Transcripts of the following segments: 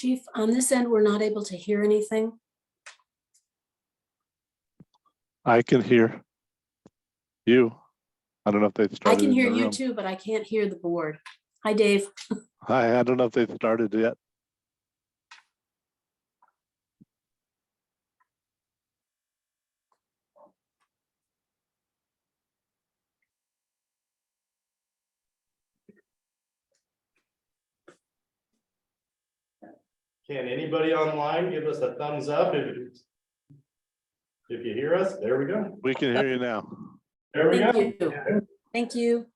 Chief, on this end, we're not able to hear anything. I can hear you. I don't know if they I started. can in hear the you room. too, but I can't hear the board. Hi, Dave. Hi, I don't know if they've started yet. Can anybody online give us a thumbs up if you hear us? There we go. We can hear you now. There we Thank go. you. Thank you.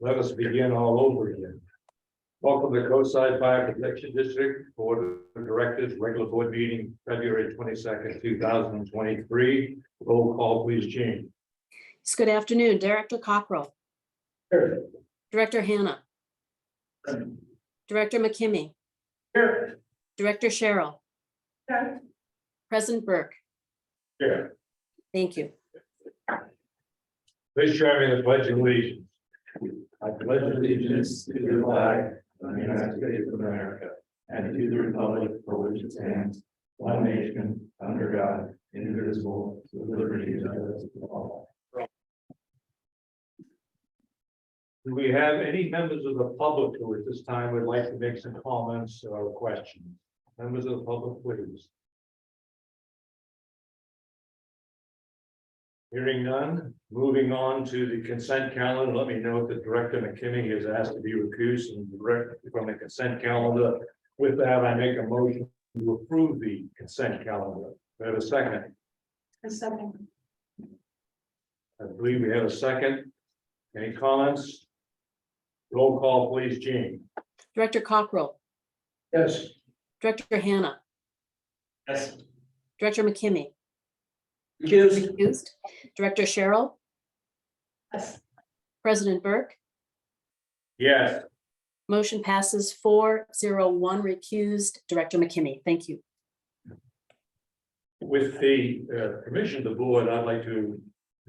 Let us begin all over again. Welcome to Coastside Fire Protection District Board of Directors, regular board meeting, February 22nd, 2023. Roll call, please, Jean. Yes, good afternoon, Director Cockrell, Here. Director Hannah, Director McKimmey, Here. Director Cheryl, Here. President Burke. Here. Thank you. Please join me in the pledge of allegiance. I pledge allegiance to the flag of the United States of America and to the republic for which it stands, one nation, under God, indivisible, with liberty and justice for all. Do we have any members of the public who at this time would like to make some comments or questions? Members of the public, please. Hearing none, moving on to the consent calendar, let me note that Director McKinney is asked to be recused and directed from the consent calendar. With that, I make a motion to approve the consent calendar. Do I have a second? A second. I believe we have a second. Any comments? Roll call, please, Jean. Director Cockrell, Yes. Director Hannah, Yes. Director McKimmey, Yes. recused, Director Cheryl, Yes. President Burke. Yes. Motion passes 4-0-1 recused, Director McKimmey. Thank you. With the permission of the board, I'd like to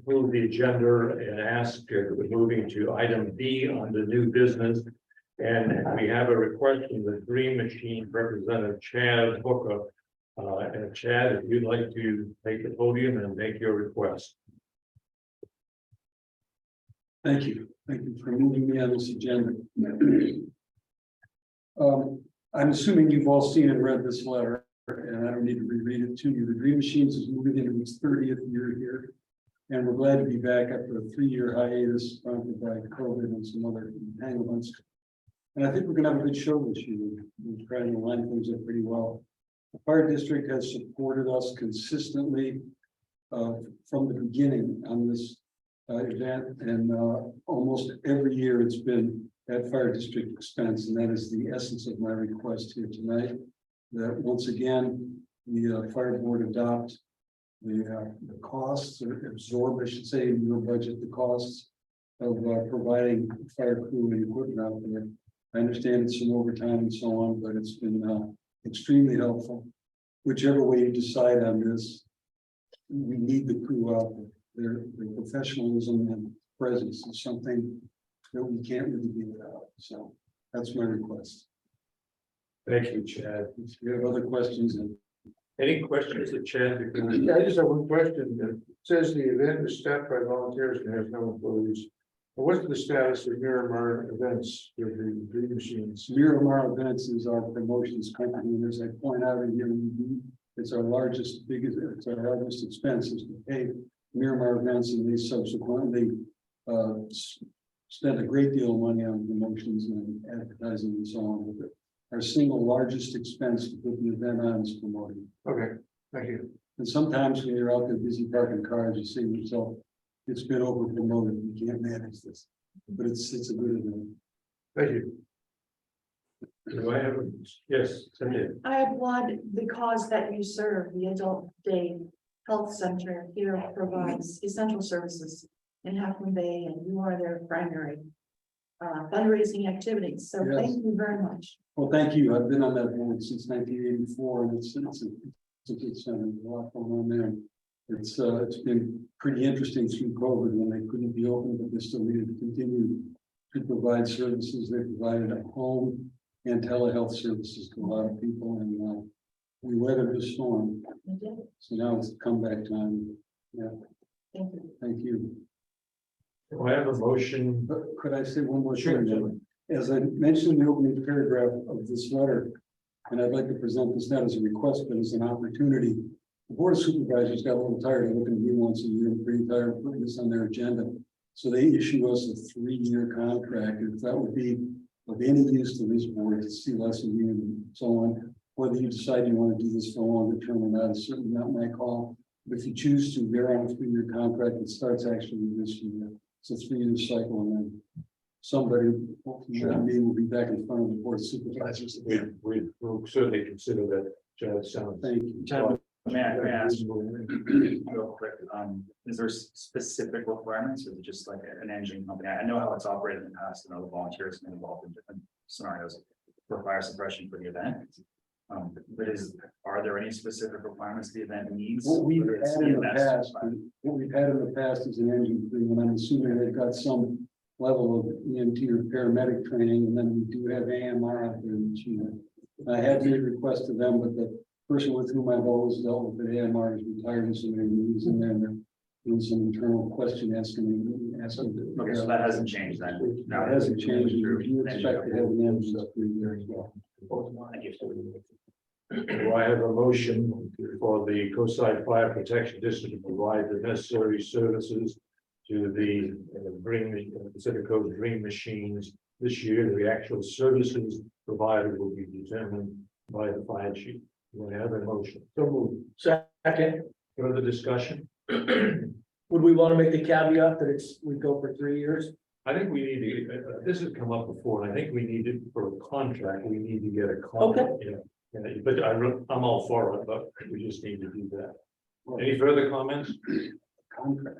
move the agenda and ask moving to item B on the new business. And we have a request from the Dream Machine Representative Chad Booker. And Chad, if you'd like to take the podium and make your request. Thank you. Thank you for moving me on this agenda. I'm assuming you've all seen and read this letter, and I don't need to reread it to you. The Dream Machines is moving into its 30th year here. And we're glad to be back after a 3-year hiatus prompted by COVID and some other entanglements. And I think we're gonna have a good show this year. We're trying to line things up pretty well. The fire district has supported us consistently from the beginning on this event, and almost every year it's been at fire district expense, and that is the essence of my request here tonight. That once again, the fire board adopt the costs, or absorb, I should say, in your budget, the costs of providing fire crew and equipment out there. I understand it's some overtime and so on, but it's been extremely helpful. Whichever way you decide on this, we need the crew out there. Their professionalism and presence is something that we can't really be without. So that's my request. Thank you, Chad. If you have other questions, and Any questions of Chad? Yeah, I just have one question. It says the event is staffed by volunteers and has no employees. What's the status of Miramar events with the Dream Machines? Miramar Events is our promotions company, and as I point out in here, it's our largest expense is to pay Miramar Events, and they subsequently spend a great deal of money on promotions and advertising and so on. But our single largest expense to put the event on is promoting. Okay, thank you. And sometimes when you're out there busy parking cars, you say to yourself, it's been over promoted, you can't manage this, but it's a good event. Thank you. Do I have, yes, Cindy. I applaud the cause that you serve. The Adult Day Health Center here provides essential services in Half Moon Bay, and you are their primary fundraising activities. So Yes. thank you very much. Well, thank you. I've been on that board since 1984, and it's a good center. There's a lot going on there. It's been pretty interesting through COVID when they couldn't be open, but they still needed to continue to provide services. They provided a home and telehealth services to a lot of people, and we weathered the storm, You did. so now it's comeback time. Yeah, Thank you. thank you. Do I have a motion? But could I say one more Sure. thing? Then? As I mentioned in the opening paragraph of this letter, and I'd like to present this not as a request, but as an opportunity. The Board of Supervisors got a little tired of looking at me once a year, and pretty tired of putting this on their agenda. So they issue us a 3-year contract, and if that would be of any use to this board to see less of you and so on. Whether you decide you want to do this for a longer term or not is certainly not my call. But if you choose to, they're on a 3-year contract. It starts actually this year. It's a 3-year cycle, and then somebody, hopefully not me, will be back in front of the Board of Supervisors. We will certainly consider that. Sounds. Thank you. Chad, may I ask real quick, is there specific requirements or is it just like an engine company? I know how it's operated in the past, and other volunteers have been involved in different scenarios for fire suppression for the event. But are there any specific requirements the event needs? What we've whether it's had in the EMS, past, what we've had in the past is an engine crew, and I'm assuming they've got some level of EMT or paramedic training, and then we do have AMR out there in China. I had made requests to them, but the person with whom I've always dealt with at AMR is retired, and so they're using there, and they're doing some internal question asking. Okay, so that hasn't changed then? No, it hasn't changed. You expect to have an engine that's pretty there as well. Thank you. Do I have a motion for the Coastside Fire Protection District to provide the necessary services to the Pacific Coast Dream Machines this year? The actual services provided will be determined by the fire chief. Do I have a motion? So moved. Second, Further discussion? would we want to make the caveat that we go for 3 years? I think we need to, this has come up before, and I think we need it for a contract, we need to get a contract. But I'm all for it, but we just need to do that. Any further comments? Contract,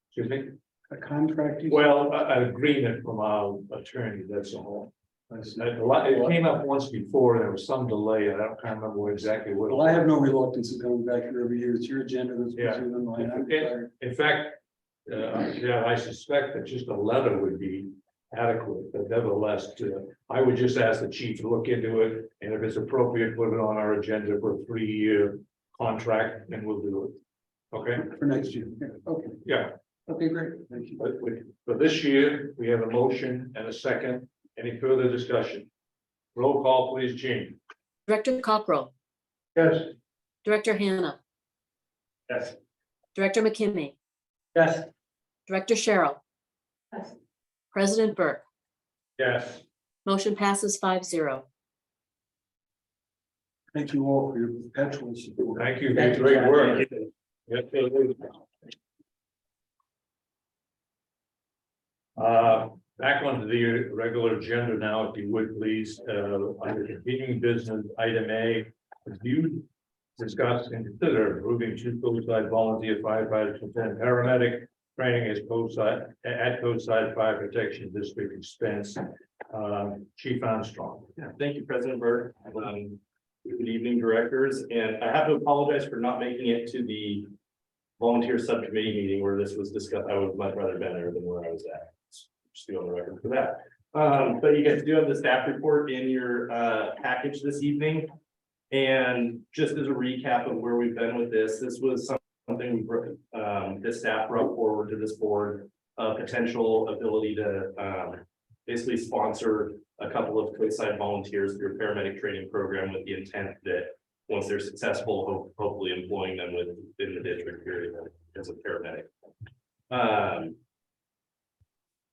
Excuse me? a contract. you said? Well, an agreement from our attorney, that's all. I see. It came up once before, there was some delay, and I can't remember exactly what. Well, I have no reluctance in coming back here every year. It's your agenda that's Yeah. busy than mine. I'm Yeah. tired. In fact, I suspect that just a letter would be adequate, but nevertheless, I would just ask the chief to look into it, and if it's appropriate, put it on our agenda for a 3-year contract, and we'll do it. Okay, For next year. Yeah, okay, yeah, okay, great. Thank you. but for this year, we have a motion and a second. Any further discussion? Roll call, please, Gene. Director Cockrell, Yes. Director Hannah, Yes. Director McKinney, Yes, Director Cheryl, Yes. President Burke. Yes. Motion passes 5-0. Thank you all for your perpetual support. Thank you, Thank you, great Chad. work. Yes, it is. Back onto the regular agenda now, if you would please, under continuing business, item A, review, discuss and consider approving 2 coastside volunteer firefighters and paramedic training as coastside, at coastside fire protection district expense. Chief Armstrong. Yeah, thank you, President Burke. Good evening, directors, and I have to apologize for not making it to the volunteer subcommittee meeting where this was discussed. I would much rather been there than where I was at. Just be on the record for that. But you guys do have the staff report in your package this evening. And just as a recap of where we've been with this was something the staff brought forward to this board, potential ability to basically sponsor a couple of coastside volunteers through a paramedic training program with the intent that once they're successful, hopefully employing them within the district period as a paramedic.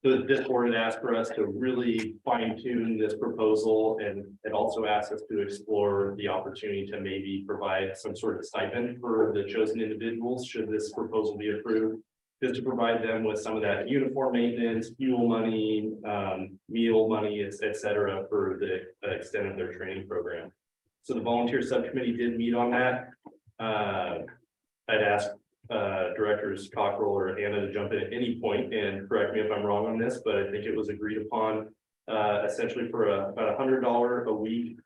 This board had asked for us to really fine tune this proposal, and it also asked us to explore the opportunity to maybe provide some sort of stipend for the chosen individuals should this proposal be approved. Just to provide them with some of that uniform maintenance, fuel money, meal money, et cetera, for the extent of their training program. So the volunteer subcommittee did meet on that. I'd asked directors Cockrell or Anna to jump in at any point and correct me if I'm wrong on this, but I think it was agreed upon essentially for about $100 a week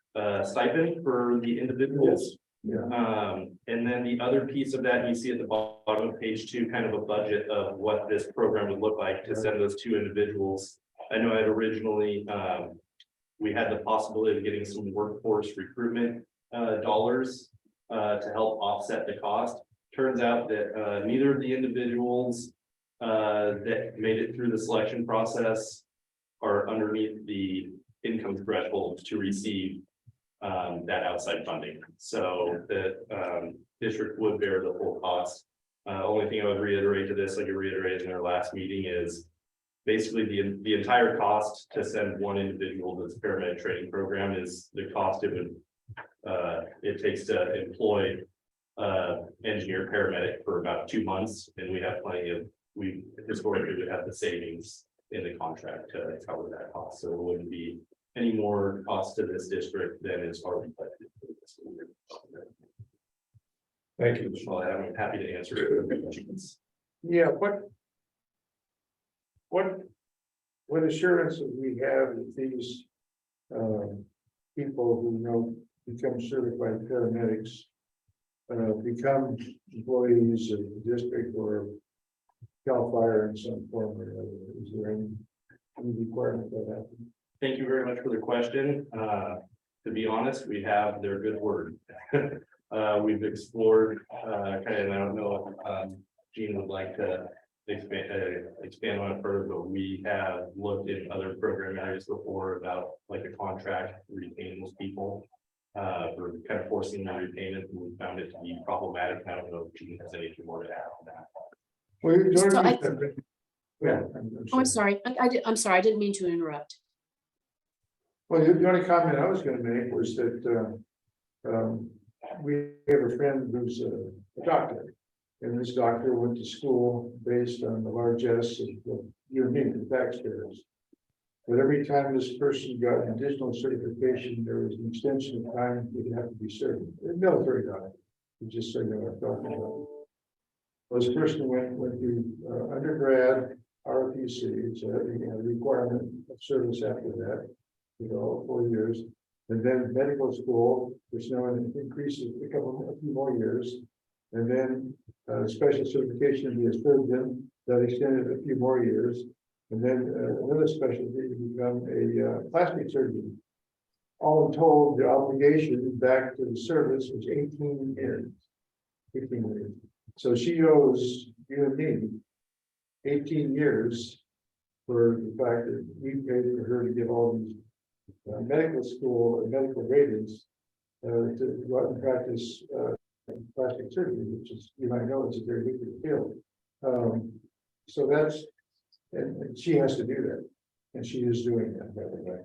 stipend for the individuals. And then the other piece of that, you see at the bottom of page 2, kind of a budget of what this program would look like to send those 2 individuals. I know I had originally, we had the possibility of getting some workforce recruitment dollars to help offset the cost. Turns out that neither of the individuals that made it through the selection process are underneath the income threshold to receive that outside funding. So the district would bear the full cost. Only thing I would reiterate to this, like you reiterated in our last meeting, is basically the entire cost to send one individual to this paramedic training program is the cost it takes to employ engineer paramedic for about 2 months, and we have plenty of, we historically would have the savings in the contract to cover that cost, so it wouldn't be any more cost to this district than is already budgeted for this school year. Thank you. Well, I'm happy to answer questions. Yeah, what assurances we have that these people who become certified paramedics become employees of the district or CAL FIRE in some form or other? Is there any requirement that happen? Thank you very much for the question. To be honest, we have their good word. We've explored, kind of, I don't know if Gene would like to expand on it further, but we have looked at other program areas before about like a contract retaining those people. For kind of forcing the repayment, and we found it to be problematic. I don't know if Gene has anything more to add on that. Well, you So joined I- me. Yeah. Oh, I'm sorry. I'm sorry. I didn't mean to interrupt. Well, the only comment I was gonna make was that we have a friend who's a doctor. And this doctor went to school based on the largesse of the Union taxpayers. But every time this person got an additional certification, there was an extension of time they would have to be served. A military doctor, just so you know what I'm talking about. Well, this person went to undergrad ROTC, it's a requirement of service after that, 4 years. And then medical school, which now increases a few more years. And then special certification to be a surgeon, that extended a few more years. And then another specialty to become a plastic surgeon. All told, the obligation back to the service was 18 years. 18 years. So she owes you and me 18 years for the fact that we paid for her to get all these medical school and medical ratings to go out and practice plastic surgery, which is, you might know, it's a very lucrative field. So that's, and she has to do that, and she is doing that, by the way.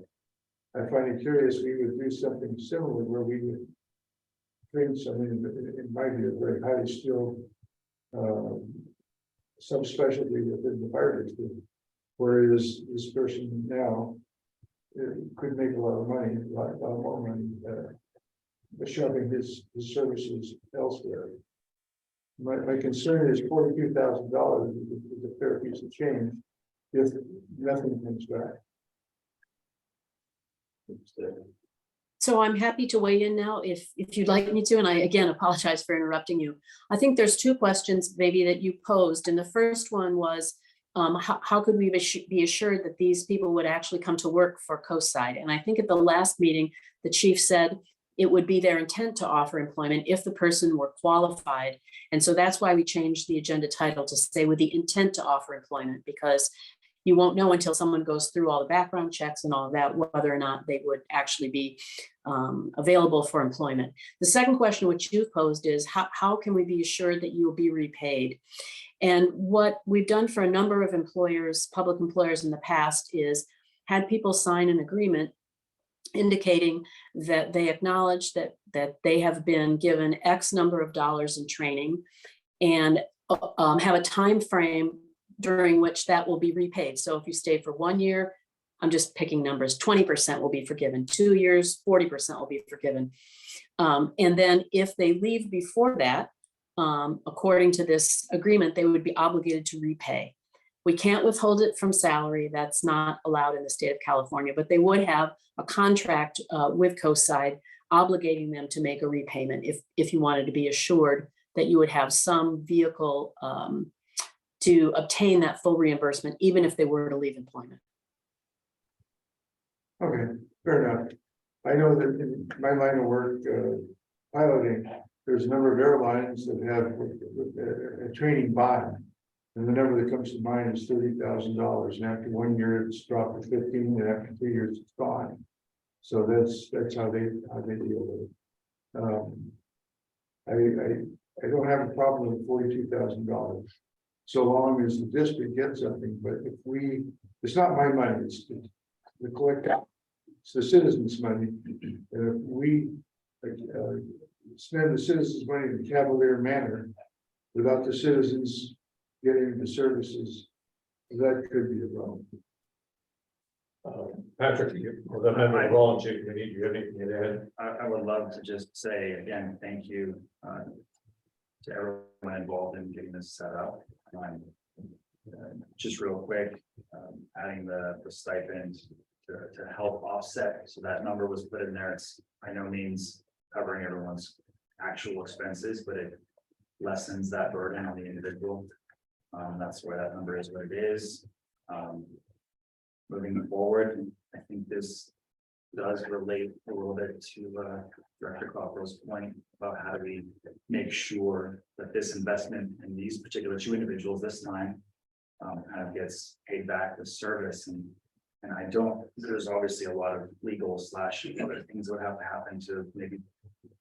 I find it curious, we would do something similar where we would train someone, in my view, very highly skilled subspecialty within the fire district, whereas this person now could make a lot of money, a lot more money, shoving his services elsewhere. My concern is $42,000 is a fair piece of change if nothing comes back. So I'm happy to weigh in now if you'd like me to, and I again apologize for interrupting you. I think there's two questions maybe that you posed, and the first one was how could we be assured that these people would actually come to work for Coastside? And I think at the last meeting, the chief said it would be their intent to offer employment if the person were qualified. And so that's why we changed the agenda title to say with the intent to offer employment, because you won't know until someone goes through all the background checks and all of that, whether or not they would actually be available for employment. The second question which you posed is how can we be assured that you will be repaid? And what we've done for a number of employers, public employers in the past, is had people sign an agreement indicating that they acknowledge that they have been given X number of dollars in training and have a time frame during which that will be repaid. So if you stay for 1 year, I'm just picking numbers, 20% will be forgiven, 2 years, 40% will be forgiven. And then if they leave before that, according to this agreement, they would be obligated to repay. We can't withhold it from salary. That's not allowed in the state of California, but they would have a contract with Coastside obligating them to make a repayment if you wanted to be assured that you would have some vehicle to obtain that full reimbursement, even if they were to leave employment. Okay, fair enough. that in my line of work, piloting, there's a number of airlines that have a training bond. And the number that comes to mind is $30,000, and after 1 year, it's dropped to 15, and after 3 years, it's gone. So that's how they deal with it. I don't have a problem with $42,000. So long as the district gets something, but if it's not my money, it's the collective, it's the citizens' money. And if we spend the citizens' money in a cavalier manner without the citizens getting the services, that could be a problem. Patrick, or the member of volunteer committee, do you have anything to add? I would love to just say again, thank you to everyone involved in getting this set up. Just real quick, adding the stipend to help offset, so that number was put in there. It's by no means covering everyone's actual expenses, but it lessens that burden on the individual. That's where that number is what it is. Moving forward, I think this does relate a little bit to Director Cockrell's point about how do we make sure that this investment in these particular two individuals this time kind of gets paid back the service. And I don't, there's obviously a lot of legal / other things that would have to happen to maybe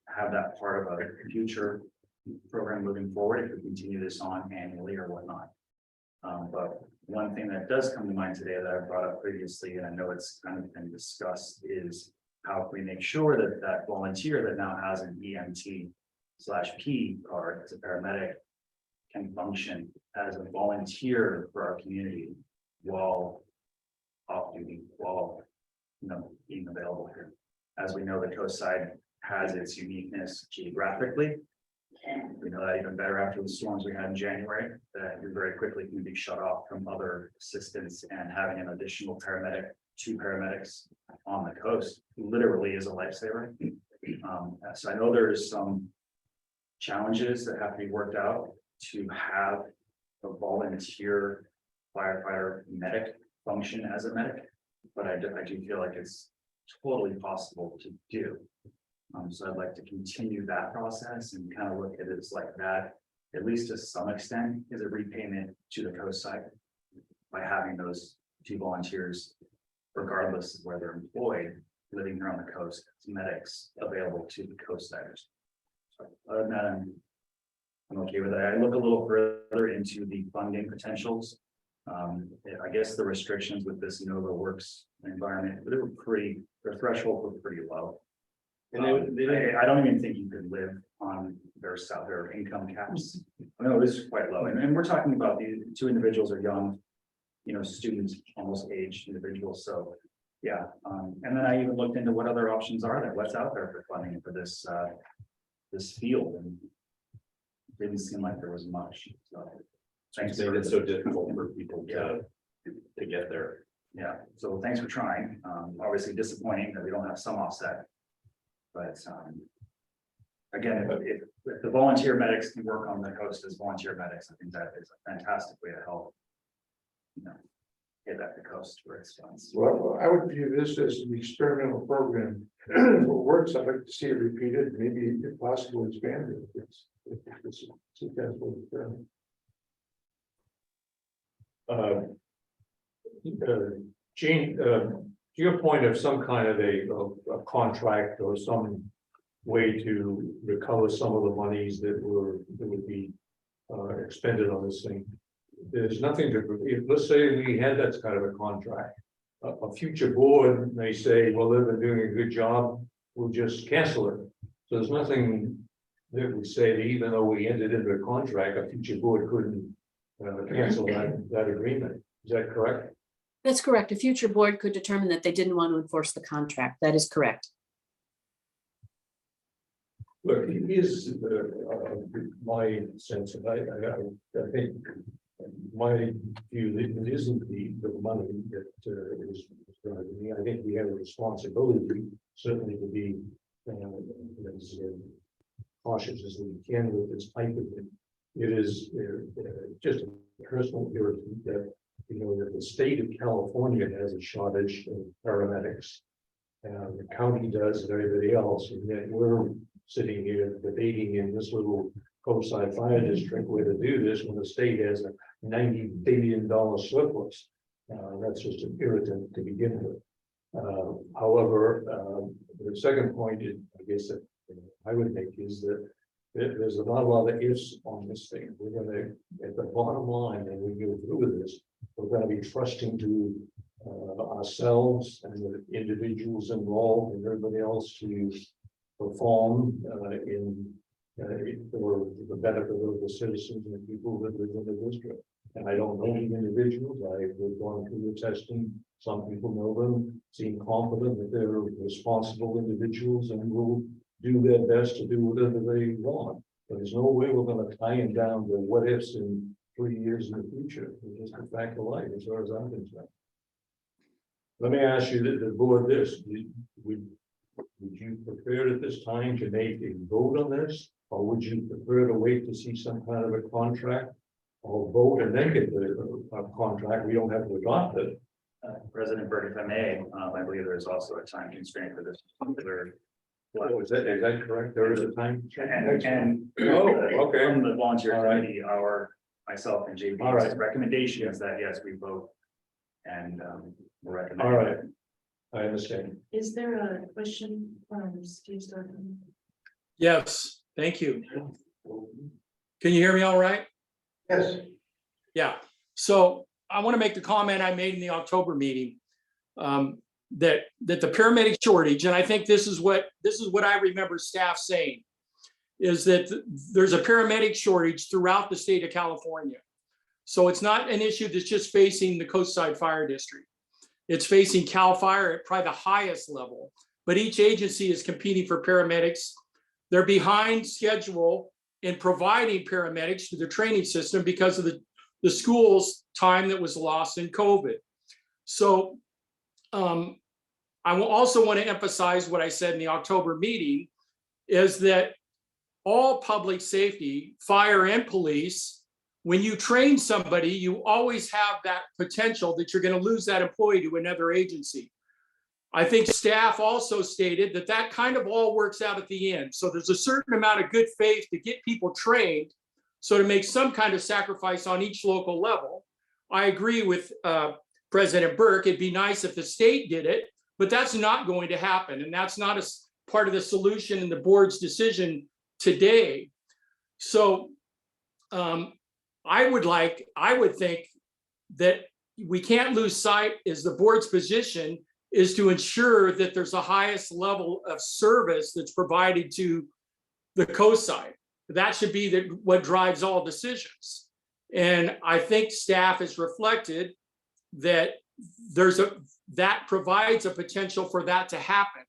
have that part of a future program moving forward if we continue this on annually or whatnot. But one thing that does come to mind today that I brought up previously, and I know it's kind of been discussed, is how can we make sure that that volunteer that now has an EMT/P card as a paramedic can function as a volunteer for our community while off duty, while being available here. As we know, the coast side has its uniqueness geographically. We know that even better after the storms we had in January, that we very quickly can be shut off from other assistance, and having an additional paramedic, 2 paramedics on the coast literally is a lifesaver. So I know there's some challenges that have to be worked out to have a volunteer firefighter medic function as a medic, but I do feel like it's totally possible to do. So I'd like to continue that process and kind of look at it as like that, at least to some extent, is a repayment to the coast side by having those 2 volunteers, regardless of where they're employed, living here on the coast, as medics available to the coast siders. So other than that, I'm okay with that. I look a little further into the funding potentials. I guess the restrictions with this Nova Works environment, they were their threshold was pretty low. And I don't even think you could live on their income caps. No, it was quite low. And we're talking about the 2 individuals are young, students, almost aged individuals. So yeah. And then I even looked into what other options are there, what's out there for funding for this this field, and it didn't seem like there was much. So Thanks, made it so difficult for people to get there. Yeah, so thanks for trying. Obviously disappointing that we don't have some offset. But again, if the volunteer medics can work on the coast as volunteer medics, I think that is a fantastic way to help, get back the coast where it's done. Well, I would view this as an experimental program. If it works, I'd like to see it repeated, maybe if possible expanded. If it's successful. Gene, to your point of some kind of a contract or some way to recover some of the monies that would be expended on this thing. There's nothing to, let's say we had that kind of a contract. A future board may say, well, they've been doing a good job, we'll just cancel it. So there's nothing that would say that even though we entered into a contract, a future board couldn't cancel that agreement. Is that correct? That's correct. A future board could determine that they didn't want to enforce the contract. That is correct. Look, here's my sense, and I think my view that it isn't the money that is driving me. I think we have a responsibility certainly to be as cautious as we can with this type of thing. It is just a personal irritant that that the state of California has a shortage of paramedics. the county does and everybody else, and yet we're sitting here debating in this little coastside fire district where to do this when the state has a $90 billion surplus. That's just an irritant to begin with. However, the second point, I guess that I would make is that there's not a lot of ifs on this thing. We're gonna, at the bottom line, and we go through with this, we're gonna be trusting to ourselves and the individuals involved and everybody else to perform for the benefit of the citizens and the people that live in the district. And I don't know the individuals. I've gone through the testing. Some people know them, seem confident that they're responsible individuals and will do their best to do whatever they want. But there's no way we're gonna tie them down to what ifs in 3 years in the future. It's just a fact of life as far as I'm concerned. Let me ask you the board this, would you prefer at this time to make a vote on this? Or would you prefer to wait to see some kind of a contract? Or vote and then get the contract, we don't have to adopt it. President Burke, if I may, I believe there's also a time constraint for this particular. Oh, is that correct? There is a time? And okay. from the volunteer All right. committee, myself and JP's All right. recommendation is that, yes, we vote. And we're recommending. All right. I understand. Is there a question from Steve Starkman? Yes, thank you. Can you hear me all right? Yes. Yeah, so I want to make the comment I made in the October meeting. That the paramedic shortage, and I think this is what I remember staff saying, is that there's a paramedic shortage throughout the state of California. So it's not an issue that's just facing the Coastside Fire District. It's facing CAL FIRE at probably the highest level, but each agency is competing for paramedics. They're behind schedule in providing paramedics to the training system because of the school's time that was lost in COVID. So I will also want to emphasize what I said in the October meeting is that all public safety, fire and police, when you train somebody, you always have that potential that you're going to lose that employee to another agency. I think staff also stated that that kind of all works out at the end. So there's a certain amount of good faith to get people trained. So to make some kind of sacrifice on each local level, I agree with President Burke. It'd be nice if the state did it, but that's not going to happen. And that's not a part of the solution in the board's decision today. So I would think that we can't lose sight is the board's position is to ensure that there's the highest level of service that's provided to the coastside. That should be what drives all decisions. And I think staff has reflected that that provides a potential for that to happen,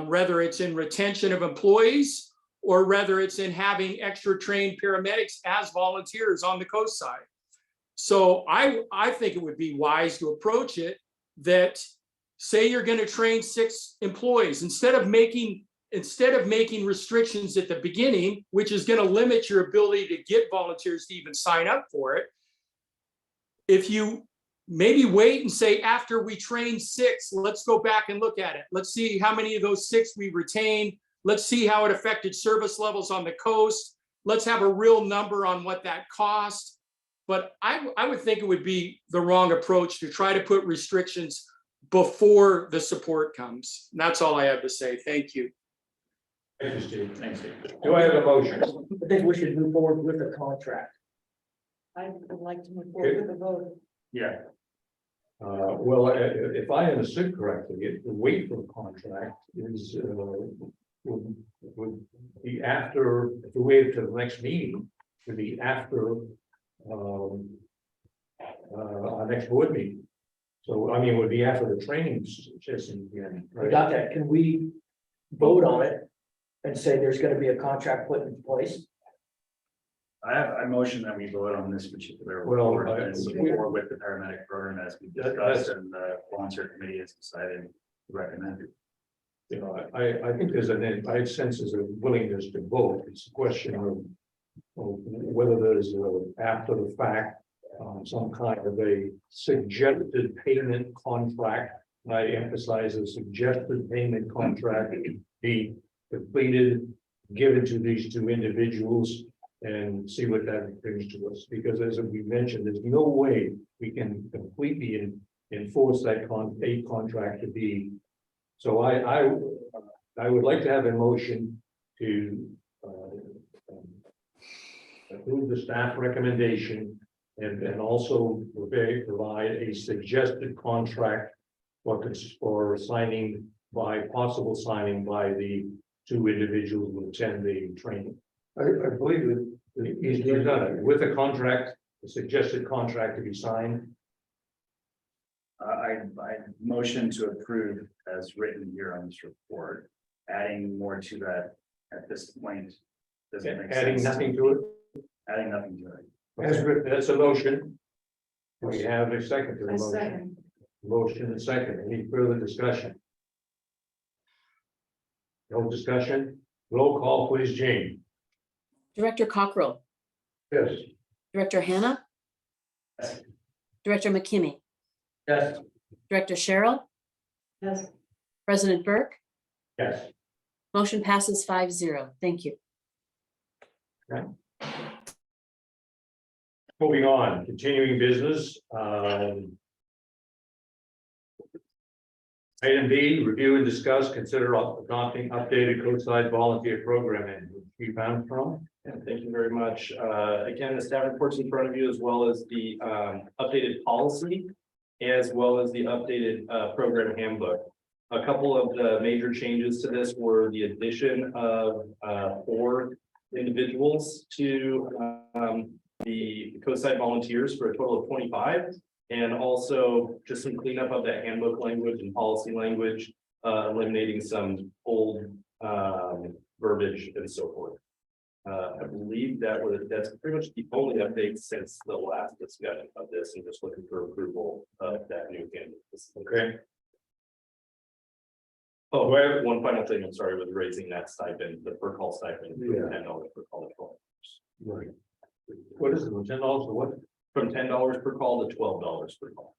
whether it's in retention of employees or whether it's in having extra trained paramedics as volunteers on the coast side. So I think it would be wise to approach it that say you're going to train 6 employees, instead of making restrictions at the beginning, which is going to limit your ability to get volunteers to even sign up for it. If you maybe wait and say, after we train 6, let's go back and look at it. Let's see how many of those 6 we retained. Let's see how it affected service levels on the coast. Let's have a real number on what that cost. But I would think it would be the wrong approach to try to put restrictions before the support comes. And that's all I have to say. Thank you. Thank you, Steve. Thanks, Steve. Do I have a motion? I think we should move forward with the contract. I would like to move forward with the vote. Yeah, Well, if I understood correctly, the wait for the contract is would be after, if we wait to the next meeting, would be after our next board meeting. So, I mean, it would be after the training session again, I right? got that. Can we vote on it and say there's going to be a contract put in place? I motion that we vote on this particular. Well, ordinance or with the paramedic program as we discussed and the volunteer committee has decided to recommend it. You know, I think I sense there's a willingness to vote. It's a question of whether there's after the fact, some kind of a suggested payment contract I emphasize a suggested payment contract be completed, given to these two individuals and see what that brings to us. Because as we mentioned, there's no way we can completely enforce that contract to be. So I would like to have a motion to approve the staff recommendation and also provide a suggested contract for signing possible signing by the two individuals who attend the training. I believe that He's done it with a contract, a suggested contract to be signed. I motion to approve as written here on this report, adding more to that at this point. Doesn't make Adding sense. nothing to it. Adding nothing to it. As written, that's a motion. We have a second to the I motion. second. Motion and second. Any further discussion? No discussion? Roll call, please, Jane. Director Cockrell, Yes. Director Hannah, Yes. Director McKinney, Yes. Director Cheryl, Yes, President Burke. Yes. Motion passes 5-0. Thank you. Moving on, continuing business. Item B, review and discuss, consider adopting updated code-side volunteer program and we found from. And thank you very much. Again, the staff reports in front of you, as well as the updated policy, as well as the updated program handbook. A couple of the major changes to this were the addition of 4 individuals to the code-side volunteers for a total of 25. And also just some cleanup of that handbook language and policy language, eliminating some old verbiage and so forth. I believe that's pretty much the only update since the last discussion of this, and just looking for approval of that new handbook. Okay. Oh, well, one final thing, I'm sorry, with raising that stipend, the per call stipend, from Yeah. $10 per call to $12. Right. What is it, $10 or what? From $10 per call to $12 per call.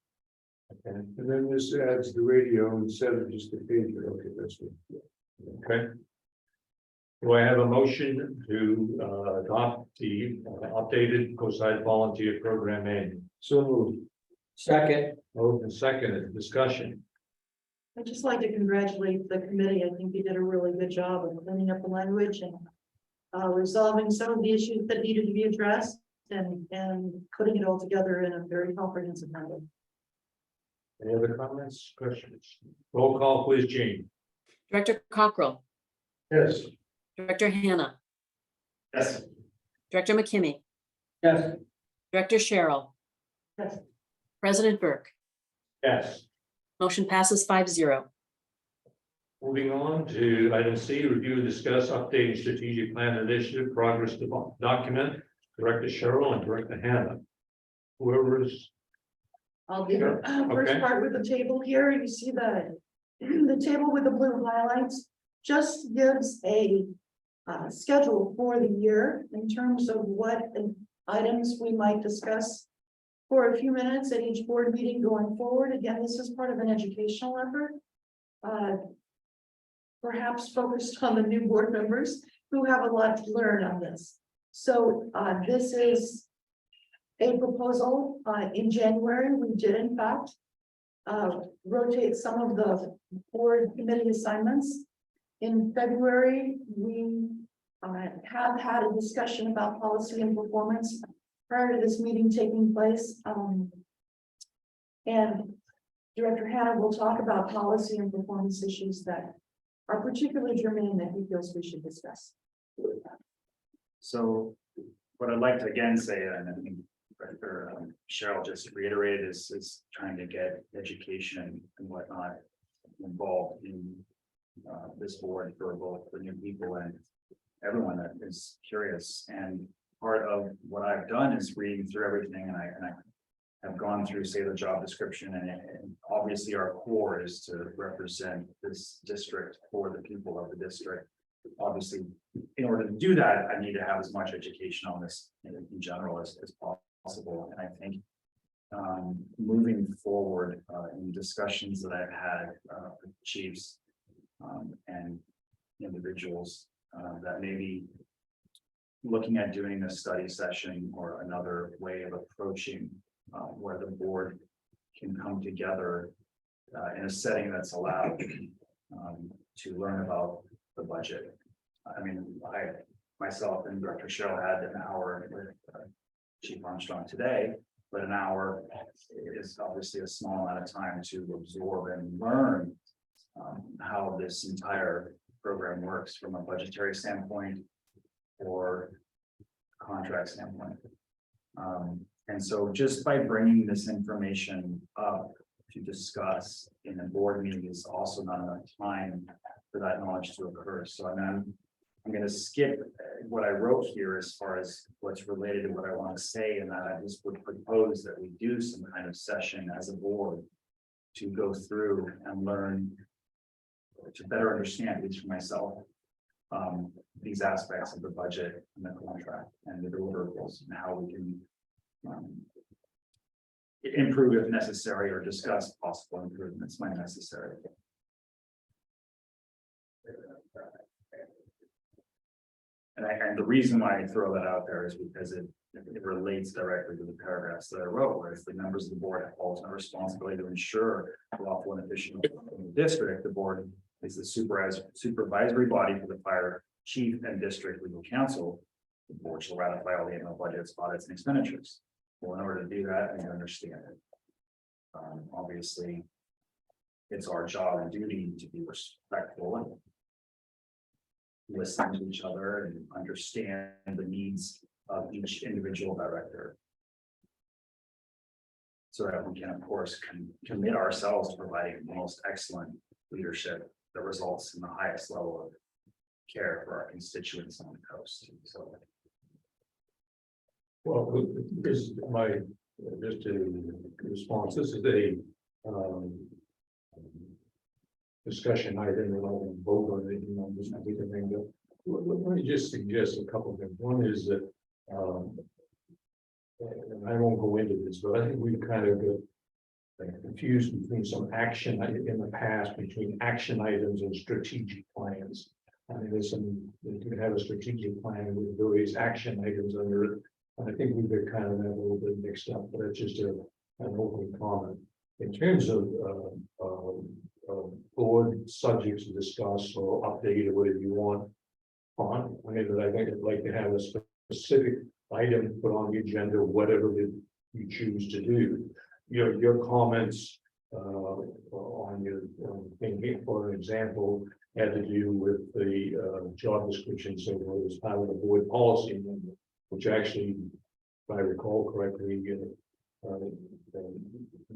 Okay. And then this adds the radio instead of just the pager. Okay, that's it. Okay. Do I have a motion to adopt the updated COSIDE volunteer program manual? So moved. Second. Moved and seconded, discussion. I'd just like to congratulate the committee. I think you did a really good job of cleaning up the language and resolving some of the issues that needed to be addressed and putting it all together in a very comprehensive manner. Any other comments, questions? Roll call, please, Jean. Director Cockrell, Yes. Director Hannah, Yes. Director McKinney, Yes. Director Cheryl, Yes, President Burke. Yes. Motion passes 5-0. Moving on to item C, review and discuss updating strategic plan initiative progress document. Director Cheryl and Director Hannah. Whoever is, I'll do Sure. the first Okay. part with the table here. You see the table with the blue highlights just gives a schedule for the year in terms of what items we might discuss for a few minutes at each board meeting going forward. Again, this is part of an educational effort. Perhaps focused on the new board members who have a lot to learn on this. So this is a proposal. In January, we did in fact rotate some of the board committee assignments. In February, we have had a discussion about policy and performance prior to this meeting taking place. And Director Hannah will talk about policy and performance issues that are particularly germane that he feels we should discuss. So what I'd like to again say, and I think Director Cheryl just reiterated, is trying to get education and whatnot involved in this board for both the new people and everyone that is curious. And part of what I've done is reading through everything, and I have gone through, say, the job description, and obviously our core is to represent this district for the people of the district. Obviously, in order to do that, I need to have as much education on this in general as possible. And I think moving forward in discussions that I've had with chiefs and individuals that maybe looking at doing a study session or another way of approaching where the board can come together in a setting that's allowed to learn about the budget. I mean, I myself and Director Cheryl had an hour with Chief Armstrong today, but an hour is obviously a small amount of time to absorb and learn how this entire program works from a budgetary standpoint or contract standpoint. And so just by bringing this information up to discuss in a board meeting is also not enough time for that knowledge to occur. So I'm going to skip what I wrote here as far as what's related to what I want to say, and that I just would propose that we do some kind of session as a board to go through and learn to better understand, at least for myself, these aspects of the budget and the contract and the deliverables and how we can improve if necessary or discuss possible improvements when necessary. And the reason why I throw that out there is because it relates directly to the paragraphs that I wrote, where if the members of the board have ultimate responsibility to ensure lawful and efficient in the district, the board is the supervisory body for the fire chief and district legal counsel. The board shall ratify all the annual budgets, audits, and expenditures. Well, in order to do that, I understand it. Obviously, it's our job and duty to be respectful and listen to each other and understand the needs of each individual director. So that we can, of course, commit ourselves to providing the most excellent leadership that results in the highest level of care for our constituents on the coast. So, Well, this is my, just a response, this is a discussion item, and I'll vote on it, just we can bring up. Let me just suggest a couple of things. One is that, and I won't go into this, but I think we've kind of got confused between some action in the past between action items and strategic plans. I mean, you can have a strategic plan with various action items under it. And I think we've got kind of that a little bit mixed up, but it's just an open comment. In terms of board subjects to discuss or update or whatever you want on, I mean, I think I'd like to have a specific item put on the agenda, whatever that you choose to do. Your comments on your thing, for example, had to do with the job description, so it was part of the board policy, which actually, if I recall correctly,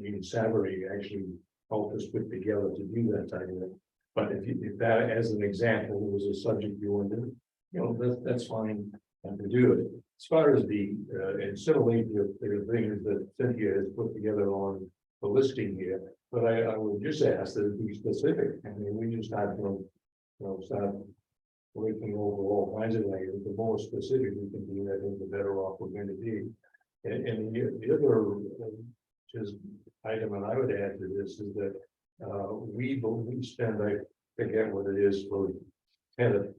Union Savory actually helped us put together to do that type of thing. But if that, as an example, was a subject you wanted, that's fine to do it. As far as the and similarly, there are things that Cynthia has put together on the listing here, but I would just ask that it be specific. I mean, we just have to, start working over all kinds of things. The more specific we can be, I think the better off we're going to be. And the other just item that I would add to this is that we spend, I forget what it is, for 10+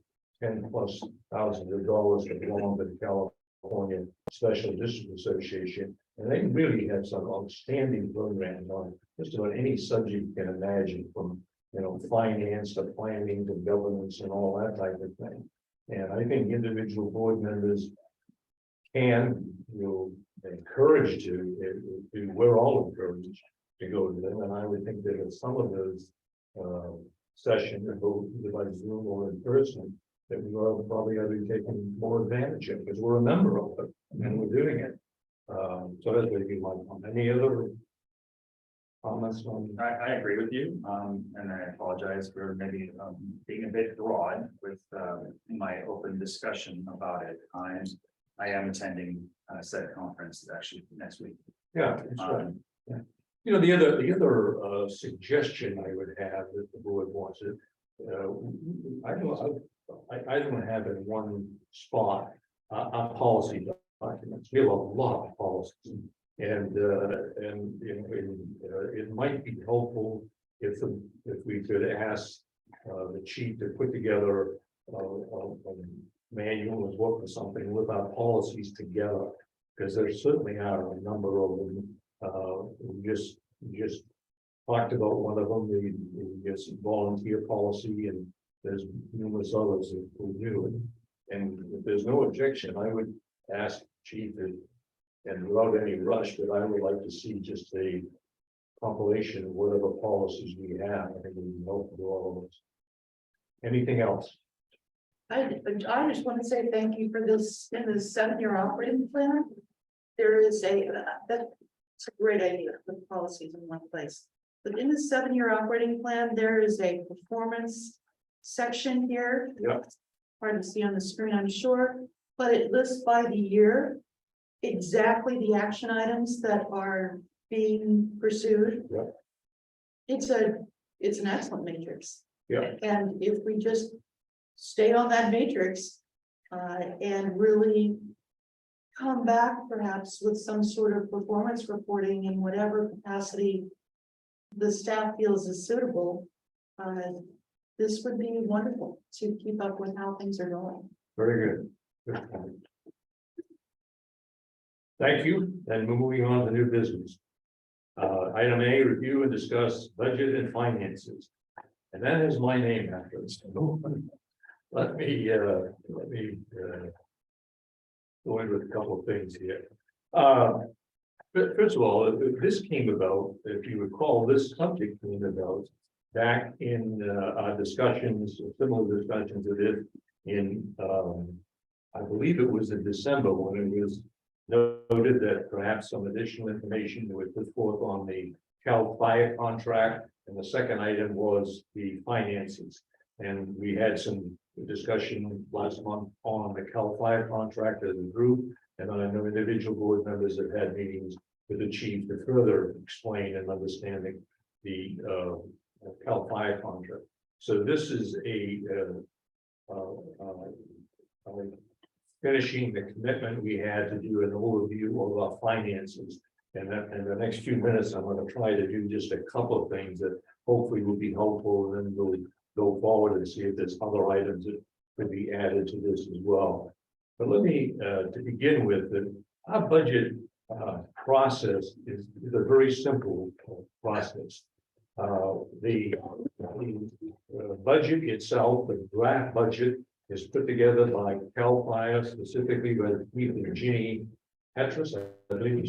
thousands of dollars to belong to the California Special District Association, and they really have some outstanding programs on just about any subject you can imagine, from finance to planning to governance and all that type of thing. And I think individual board members can, encourage to, we're all encouraged to go to them. And I would think that if some of those sessions, either by Zoom or in person, that we are probably going to be taking more advantage of, because we're a member of it and we're doing it. So that's going to be my comment. Any other comments on? I agree with you, and I apologize for maybe being a bit broad with my open discussion about it. I am attending a SET conference actually next week. Yeah, that's right. Yeah. The other suggestion I would have that the board wants it, I don't have in one spot our policy documents. We have a lot of policies. And it might be helpful if we could ask the chief to put together a manual as well for something with our policies together. Because there certainly are a number of them. We just talked about one of them, the volunteer policy, and there's numerous others that we do. And if there's no objection, I would ask chief and without any rush, that I would like to see just a compilation of whatever policies we have. I think it would be helpful to all of us. Anything else? I just want to say thank you for this, in the 7-year operating plan. There is that's a great idea, the policies in one place. But in the 7-year operating plan, there is a performance section here. Yep. Hard to see on the screen, I'm sure, but it lists by the year exactly the action items that are being pursued. Yep. It's an excellent matrix. Yep. And if we just stay on that matrix and really come back perhaps with some sort of performance reporting in whatever capacity the staff feels is suitable, this would be wonderful to keep up with how things are going. Very good. Good point. Thank you. And moving on to new business. Item A, review and discuss budget and finances. And that is my name after this. Let me go in with a couple of things here. But first of all, this came about, if you recall, this subject came about back in our discussions, similar discussions of it in, I believe it was in December when it was noted that perhaps some additional information was put forth on the CAL FIRE contract. And the second item was the finances. And we had some discussion last month on the CAL FIRE contract as a group. And I know individual board members have had meetings with the chief to further explain and understanding the CAL FIRE contract. So this is finishing the commitment we had to do an overview of our finances. And in the next few minutes, I'm going to try to do just a couple of things that hopefully will be helpful, and then we'll go forward and see if there's other items that could be added to this as well. But let me, to begin with, our budget process is a very simple process. The budget itself, the draft budget, is put together by CAL FIRE, specifically by Keith and Ginny Petrus. I believe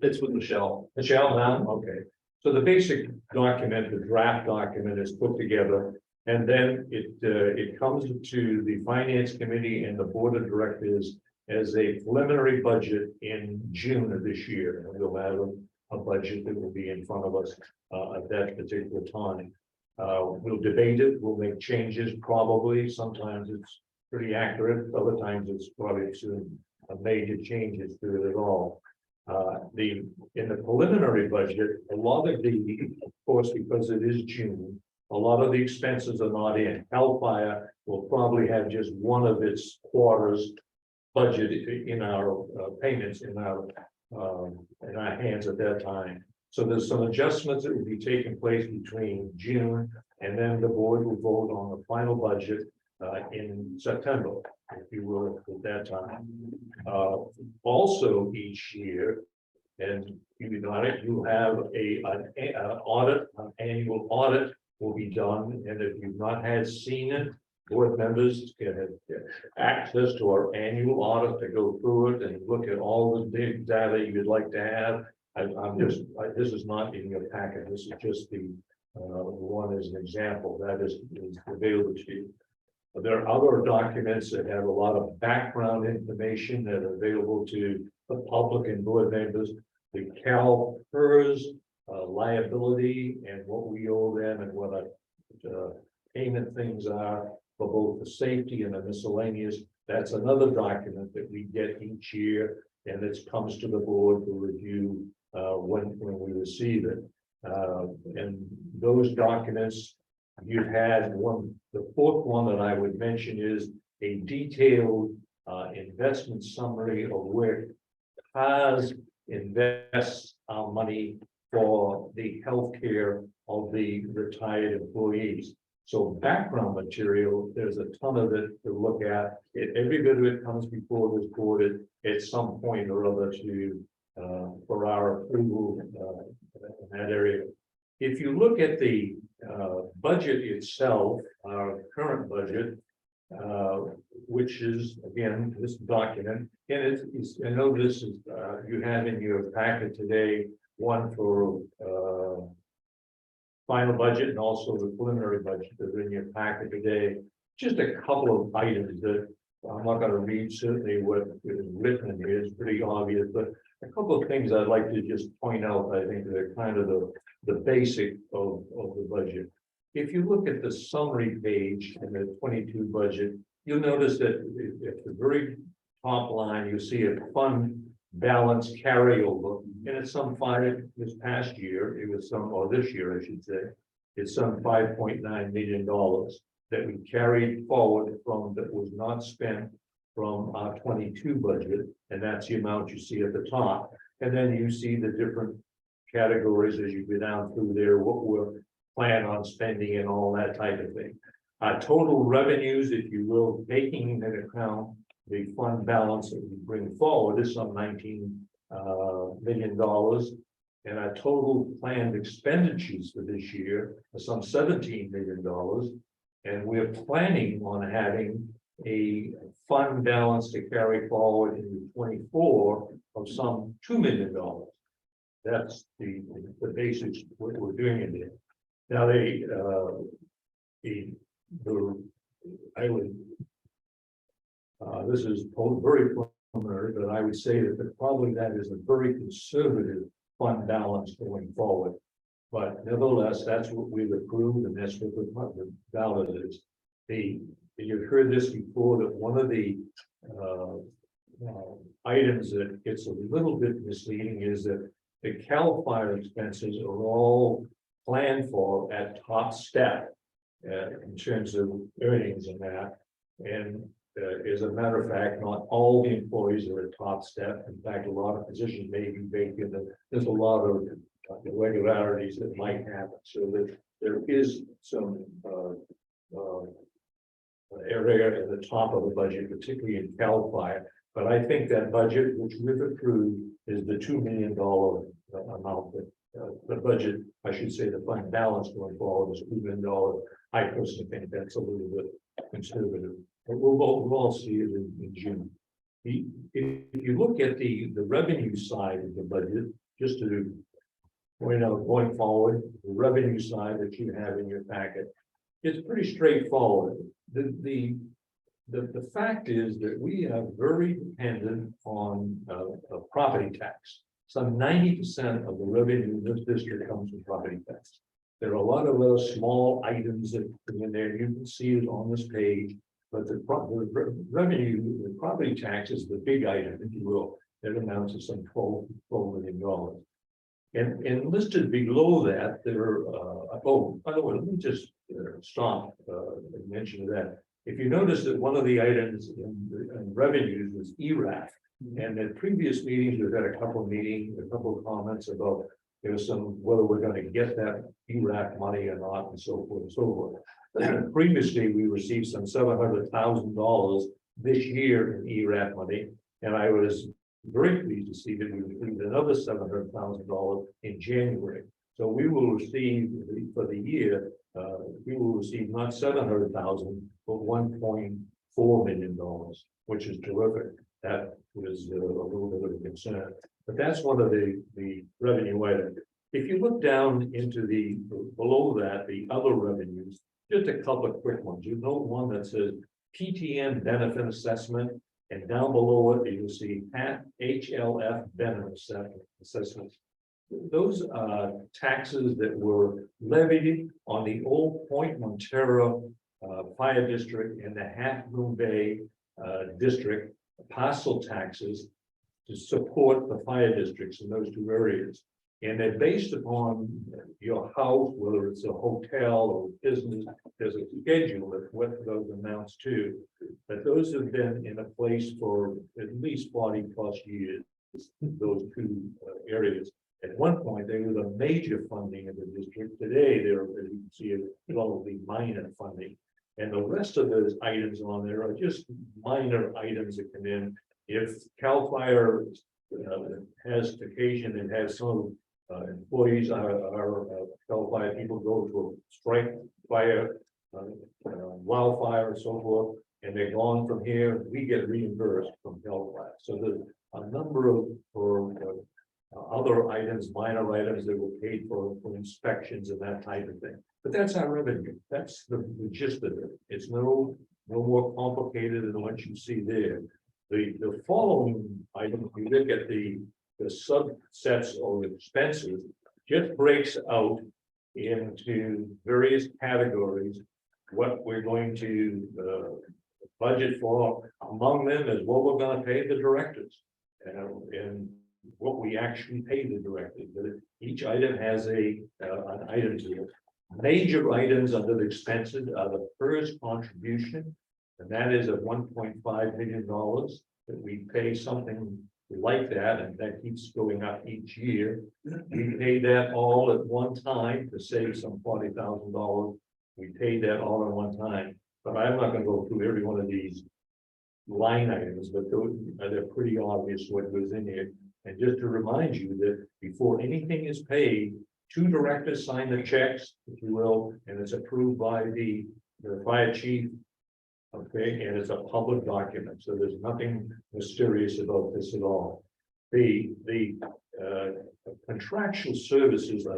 It's with Michelle. Michelle now, okay. So the basic document, the draft document, is put together, and then it comes to the finance committee and the board of directors as a preliminary budget in June of this year. And we'll have a budget that will be in front of us at that particular time. We'll debate it, we'll make changes probably. Sometimes it's pretty accurate, other times it's probably soon major changes to it at all. In the preliminary budget, a lot of of course, because it is June, a lot of the expenses are not in. CAL FIRE will probably have just one of its quarters budget in our payments in our hands at that time. So there's some adjustments that will be taking place between June, and then the board will vote on the final budget in September, if you will, at that time. Also each year, and you got it, you have an annual audit will be done, and if you've not seen it, board members can have access to our annual audit to go through it and look at all the big data you'd like to have. This is not in your packet. This is just the one as an example that is available to you. There are other documents that have a lot of background information that are available to the public and board members. The CAL PERS liability and what we owe them and what our payment things are for both the safety and the miscellaneous. That's another document that we get each year, and it comes to the board for review when we receive it. And those documents, you've had one. The fourth one that I would mention is a detailed investment summary of where CARS invest our money for the healthcare of the retired employees. So background material, there's a ton of it to look at. Every bit of it comes before this board at some point or other to, for our approval, in that area. If you look at the, budget itself, our current budget, which is, again, this document, and I know this is, you have in your packet today, one for, final budget and also the preliminary budget that are in your packet today. Just a couple of items that I'm not gonna read, certainly what is written here is pretty obvious, but a couple of things I'd like to just point out, I think they're kind of the basic of the budget. If you look at the summary page in the 22 budget, you'll notice that at the very top line, you see a fund balance carryover, and it's some five this past year, it was some, or this year, I should say, it's some $5.9 million that we carried forward from that was not spent from our 22 budget, and that's the amount you see at the top. And then you see the different categories as you go down through there, what we're planning on spending and all that type of thing. Total revenues, if you will, taking into account the fund balance that we bring forward is some $19 million. And our total planned expenditures for this year are some $17 million. And we're planning on having a fund balance to carry forward in 24 of some $2 million. That's the basics what we're doing in there. Now I would. This is very preliminary, but I would say that probably that is a very conservative fund balance going forward. But nevertheless, that's what we've approved, and that's what the ballot is. You've heard this before, that one of the items that gets a little bit misleading is that the CAL FIRE expenses are all planned for at top step in terms of earnings and that. And as a matter of fact, not all the employees are at top step. In fact, a lot of positions may be vacant, and there's a lot of irregularities that might happen. So that there is some area at the top of the budget, particularly in CAL FIRE. But I think that budget, which we've approved, is the $2 million amount that the budget, I should say, the fund balance going forward is $2 million. I personally think that's a little bit conservative. But we'll all see it in June. If you look at the revenue side of the budget, just to point out going forward, the revenue side that you have in your packet, it's pretty straightforward. The fact is that we are very dependent on a property tax. Some 90% of the revenue in this district comes from property tax. There are a lot of those small items that come in there. You can see it on this page. But the revenue, the property tax is the big item, if you will, that amounts to some $12 million. And listed below that, there are, oh, by the way, let me just stop and mention that. If you notice that one of the items in revenues was ERAF, and at previous meetings, we've had a couple of comments about there's some, whether we're going to get that ERAF money or not, and so forth and so forth. Previously, we received some $700,000 this year in ERAF money, and I was very pleased to see that we received another $700,000 in January. So we will receive for the year, we will receive not $700,000, but $1.4 million, which is terrific. That was a little bit of a concern, but that's one of the revenue items. If you look down into below that, the other revenues, just a couple of quick ones. You know, one that says PTN benefit assessment, and down below it, you'll see HLF benefit assessments. Those are taxes that were levied on the old Point Montero Fire District and the Half Moon Bay District parcel taxes to support the fire districts in those two areas. And they're based upon your house, whether it's a hotel or business, there's a schedule of what those amounts to. But those have been in a place for at least 40+ years. those two areas. At one point, they were the major funding of the district. Today, they're, as you can see, relatively minor funding. And the rest of those items on there are just minor items that come in. If CAL FIRE has occasion and has some employees, our CAL FIRE people go to a strike, fire, wildfire and so forth, and they're gone from here, we get reimbursed from CAL FIRE. So there's a number of other items, minor items that were paid for inspections and that type of thing. But that's our revenue. That's the gist of it. It's no more complicated than what you see there. The following item, if you look at the subsets or expenses, just breaks out into various categories. What we're going to budget for, among them is what we're going to pay the directors. And what we actually pay the directors. But each item has an item to it. Major items under the expenses are the PERS contribution, and that is at $1.5 million that we pay something like that, and that keeps going up each year. We paid that all at one time to save some $40,000. We paid that all at one time, but I'm not going to go through every one of these line items, but they're pretty obvious what goes in here. And just to remind you that before anything is paid, two directors sign the checks, if you will, and it's approved by the fire chief. Okay, and it's a public document, so there's nothing mysterious about this at all. The contractual services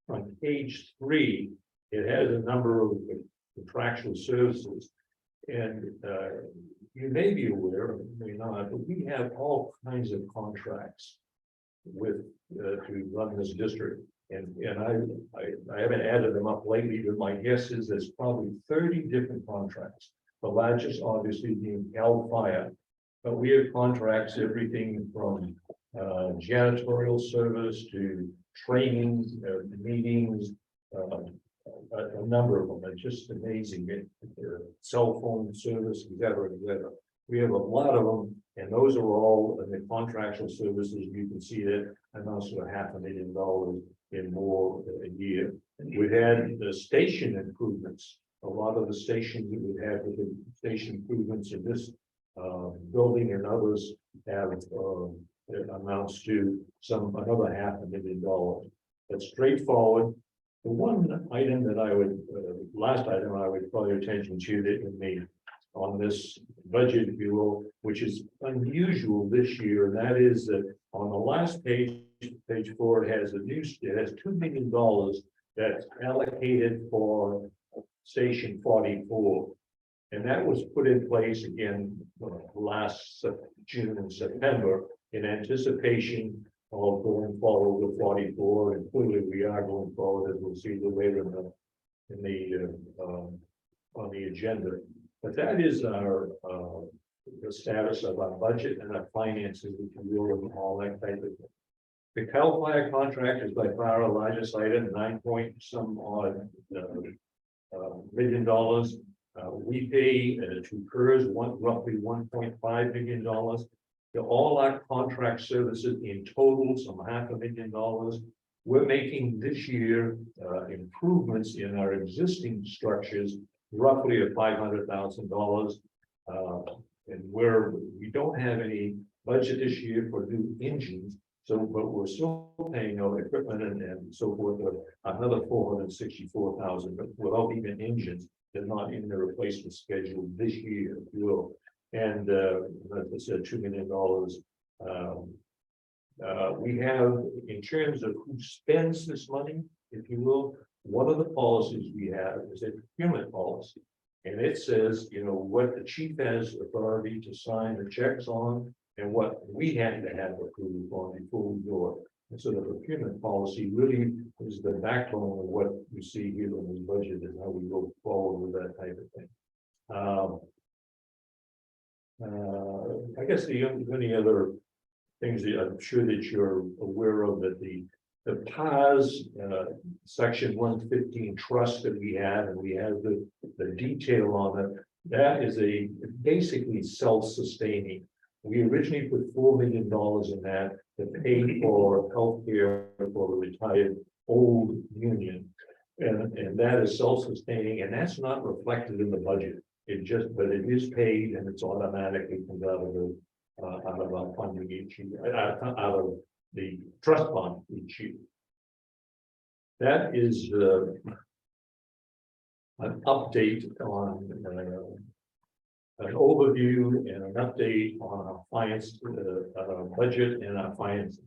on page 3, it has a number of contractual services, and you may be aware, may not, but we have all kinds of contracts with to run this district. And I haven't added them up lately, but my guess is there's probably 30 different contracts. The largest obviously being CAL FIRE, but we have contracts, everything from janitorial service to training, meetings, a number of them. It's just amazing. Cell phone service, et cetera, et cetera. We have a lot of them, and those are all in the contractual services. You can see that amounts to $500,000 in more a year. We had the station improvements. A lot of the stations that we have with the station improvements in this building and others have amounts to another $500,000. That's straightforward. The one item that I would, last item I would call your attention to that in the on this budget, if you will, which is unusual this year, and that is that on the last page, page 4, it has $2 million that's allocated for Station 44. And that was put in place again last June and September in anticipation of going forward with 44, and clearly we are going forward, as we'll see later on the agenda. But that is our the status of our budget and our finances, if you will, and all that type of thing. The CAL FIRE contract is by far our largest item, $9 million. We pay to PERS roughly $1.5 million. All our contract services in total, some $500,000. We're making this year improvements in our existing structures, roughly at $500,000. And we don't have any budget this year for new engines. So, but we're still paying our equipment and so forth, another $464,000, but without even engines. They're not in the replacement schedule this year, if you will. And as I said, $2 million. We have, in terms of who spends this money, if you will, one of the policies we have is a procurement policy. And it says, you know, what the chief has authority to sign the checks on and what we have to have approved on before we do it. And so the procurement policy really is the backbone of what you see here in this budget and how we go forward with that type of thing. I guess the only other things that I'm sure that you're aware of, that the PAS section 115 trust that we have, and we have the detail on it, that is basically self-sustaining. We originally put $4 million in that to pay for healthcare for the retired old union. And that is self-sustaining, and that's not reflected in the budget. But it is paid and it's automatically comes out of our funding each year, out of the trust fund each year. That is an update on an overview and an update on our finance budget and our finances.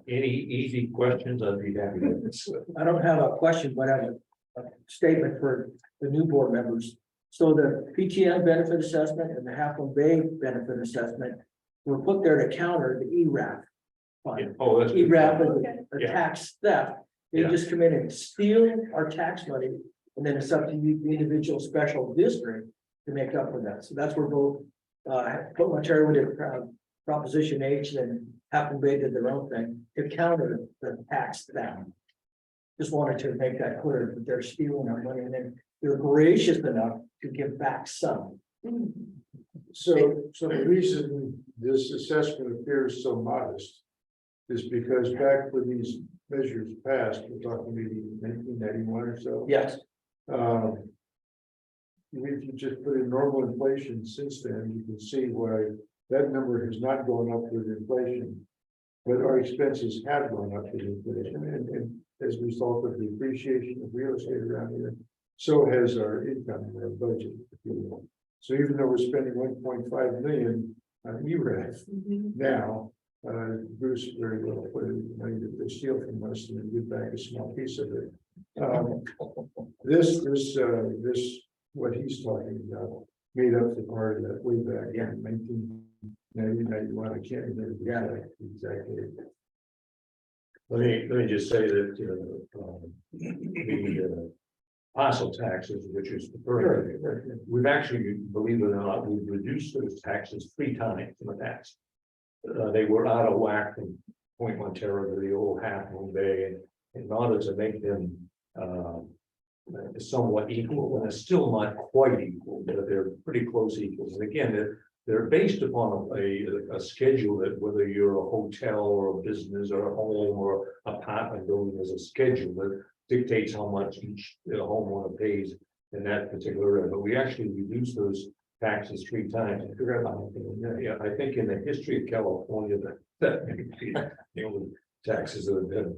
Any easy questions? I'd be happy to answer. I don't have a question, but I have a statement for the new board members. So the PTM benefit assessment and the Half Moon Bay benefit assessment were put there to counter the ERAF fund. Oh, that's good. ERAF is a Yeah. tax theft. They Yeah. just come in and steal our tax money, and then it's up to you, the individual special district, to make up for that. So that's where both put Ontario did Proposition H, and Half Moon Bay did their own thing to counter the tax theft. Just wanted to make that clear, that they're stealing our money, and then they're gracious enough to give back some. So the reason this assessment appears so modest is because back when these measures passed, we're talking maybe 1991 or so. Yes, If you just put in normal inflation since then, you can see why that number has not gone up with inflation. But our expenses have gone up with inflation, and as a result of the appreciation of real estate around here, so has our income and our budget, if you will. So even though we're spending 1.5 million on ERAF now, Bruce very well put it, money that they steal from us and then give back a small piece of it. This, what he's talking about, made up the part of that way back in 1991. I can't remember exactly. Let me just say that the parcel taxes, which is the we've actually, believe it or not, we've reduced those taxes 3 times in the past. They were out of whack from Point Montero to the old Half Moon Bay, and in order to make them somewhat equal, and it's still not quite equal, but they're pretty close equals. And again, they're based upon a schedule that whether you're a hotel or a business or a home or apartment building, there's a schedule that dictates how much each homeowner pays in that particular area. But we actually reduce those taxes 3 times. Yeah, I think in the history of California, that may be the only taxes that have been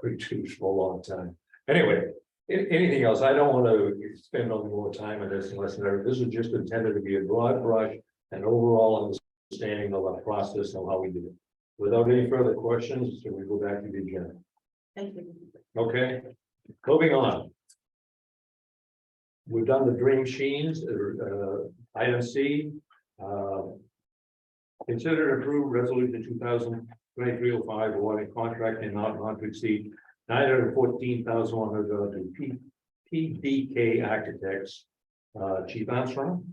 reduced for a long time. Anyway, anything else? I don't want to spend any more time on this unless this is just intended to be a broad brush and overall understanding of our process and how we do it. Without any further questions, so we go back to the agenda. Thank you. Okay, moving on. We've done the Dream Sheens, item C. Consider and approve resolution 2023-05 awarding contract and not to exceed $914,100 to PBK Architects. Chief Armstrong.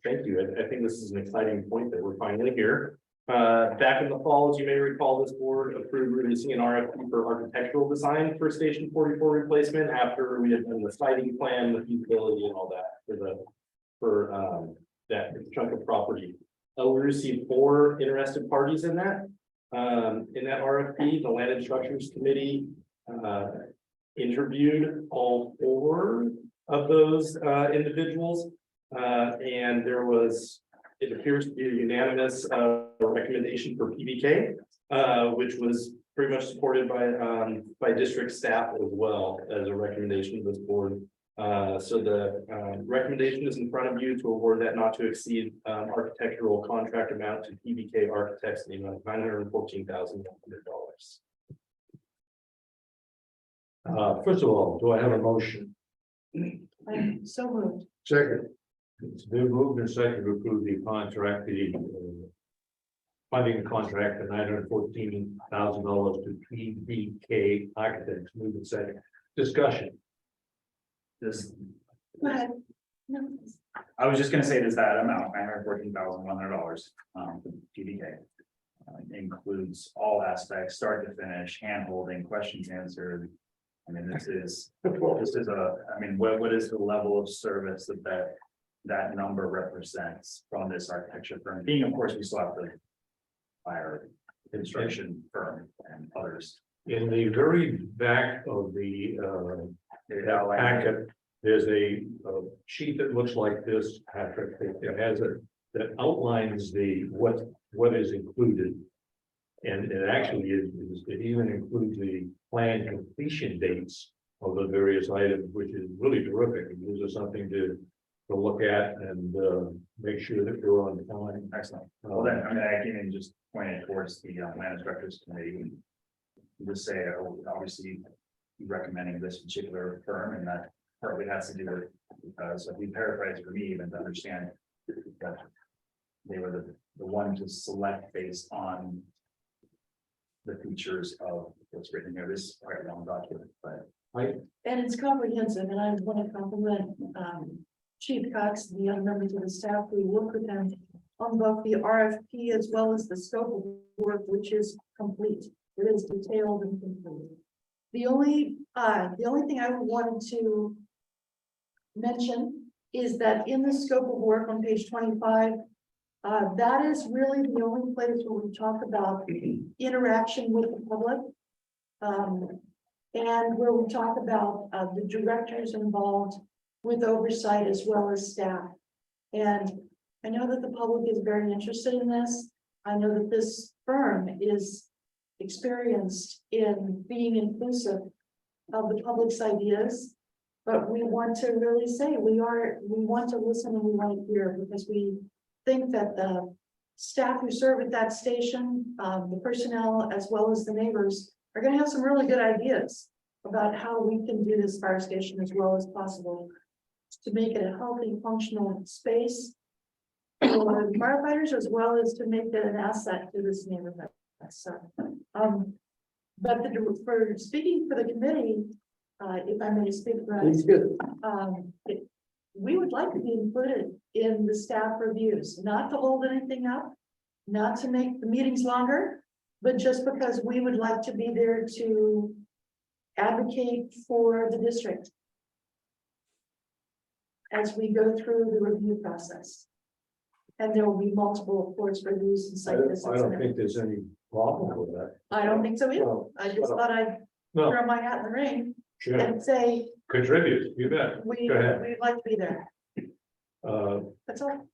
Thank you. I think this is an exciting point that we're finally here. Back in the fall, as you may recall, this board approved releasing an RFP for architectural design for Station 44 replacement after we had done the siting plan, the feasibility and all that for that chunk of property. We received 4 interested parties in that. In that RFP, the Land and Structures Committee interviewed all 4 of those individuals. And there was, it appears to be a unanimous recommendation for PBK, which was pretty much supported by district staff as well as a recommendation of this board. So the recommendation is in front of you to award that not to exceed architectural contract amount to PBK Architects in the amount of $914,100. First of all, do I have a motion? I'm so moved. Second, It's been moved and seconded to approve the contract, the funding contract of $914,000 to PBK Architects. Move and second. Discussion. This, Go ahead. No. I was just gonna say this, that amount, $914,100, for PDK. Includes all aspects, start to finish, hand holding, questions answered. I mean, this is a, I mean, what is the level of service that that number represents from this architecture firm, being, of course, we still have the fire construction firm and others. In the very back of the that packet, there's a sheet that looks like this, Patrick. It has that outlines what is included. And it actually it even includes the planned completion dates of the various items, which is really terrific. It gives us something to look at and make sure that we're on time. Excellent. Well, then, I mean, I can even just point it towards the land instructors committee. Just say, obviously, recommending this particular firm, and that partly has to do with, because if we paraphrase for me, even to understand that they were the one to select based on the features of what's written here. This is quite a long document, but And it's comprehensive, and I want to compliment Chief Cox and the other members of the staff who work with them on both the RFP as well as the scope of work, which is complete. It is detailed and complete. The only thing I wanted to mention is that in the scope of work on page 25, that is really the only place where we talk about interaction with the public. And where we talk about the directors involved with oversight as well as staff. And I know that the public is very interested in this. I know that this firm is experienced in being inclusive of the public's ideas. But we want to really say we want to listen and we want to hear, because we think that the staff who serve at that station, the personnel, as well as the neighbors, are going to have some really good ideas about how we can do this fire station as well as possible to make it a healthy, functional space for firefighters, as well as to make it an asset to this neighborhood. So, but for speaking for the committee, if I may speak for us, It's good. we would like to be included in the staff reviews, not to hold anything up, not to make the meetings longer, but just because we would like to be there to advocate for the district as we go through the review process. And there will be multiple, of course, reviews and site visits. I don't think there's any problem with that. I don't think so either. No, I just thought I'd No, throw my hat in the ring sure, and say, contribute, you bet. we'd Go ahead. like to be there. That's all.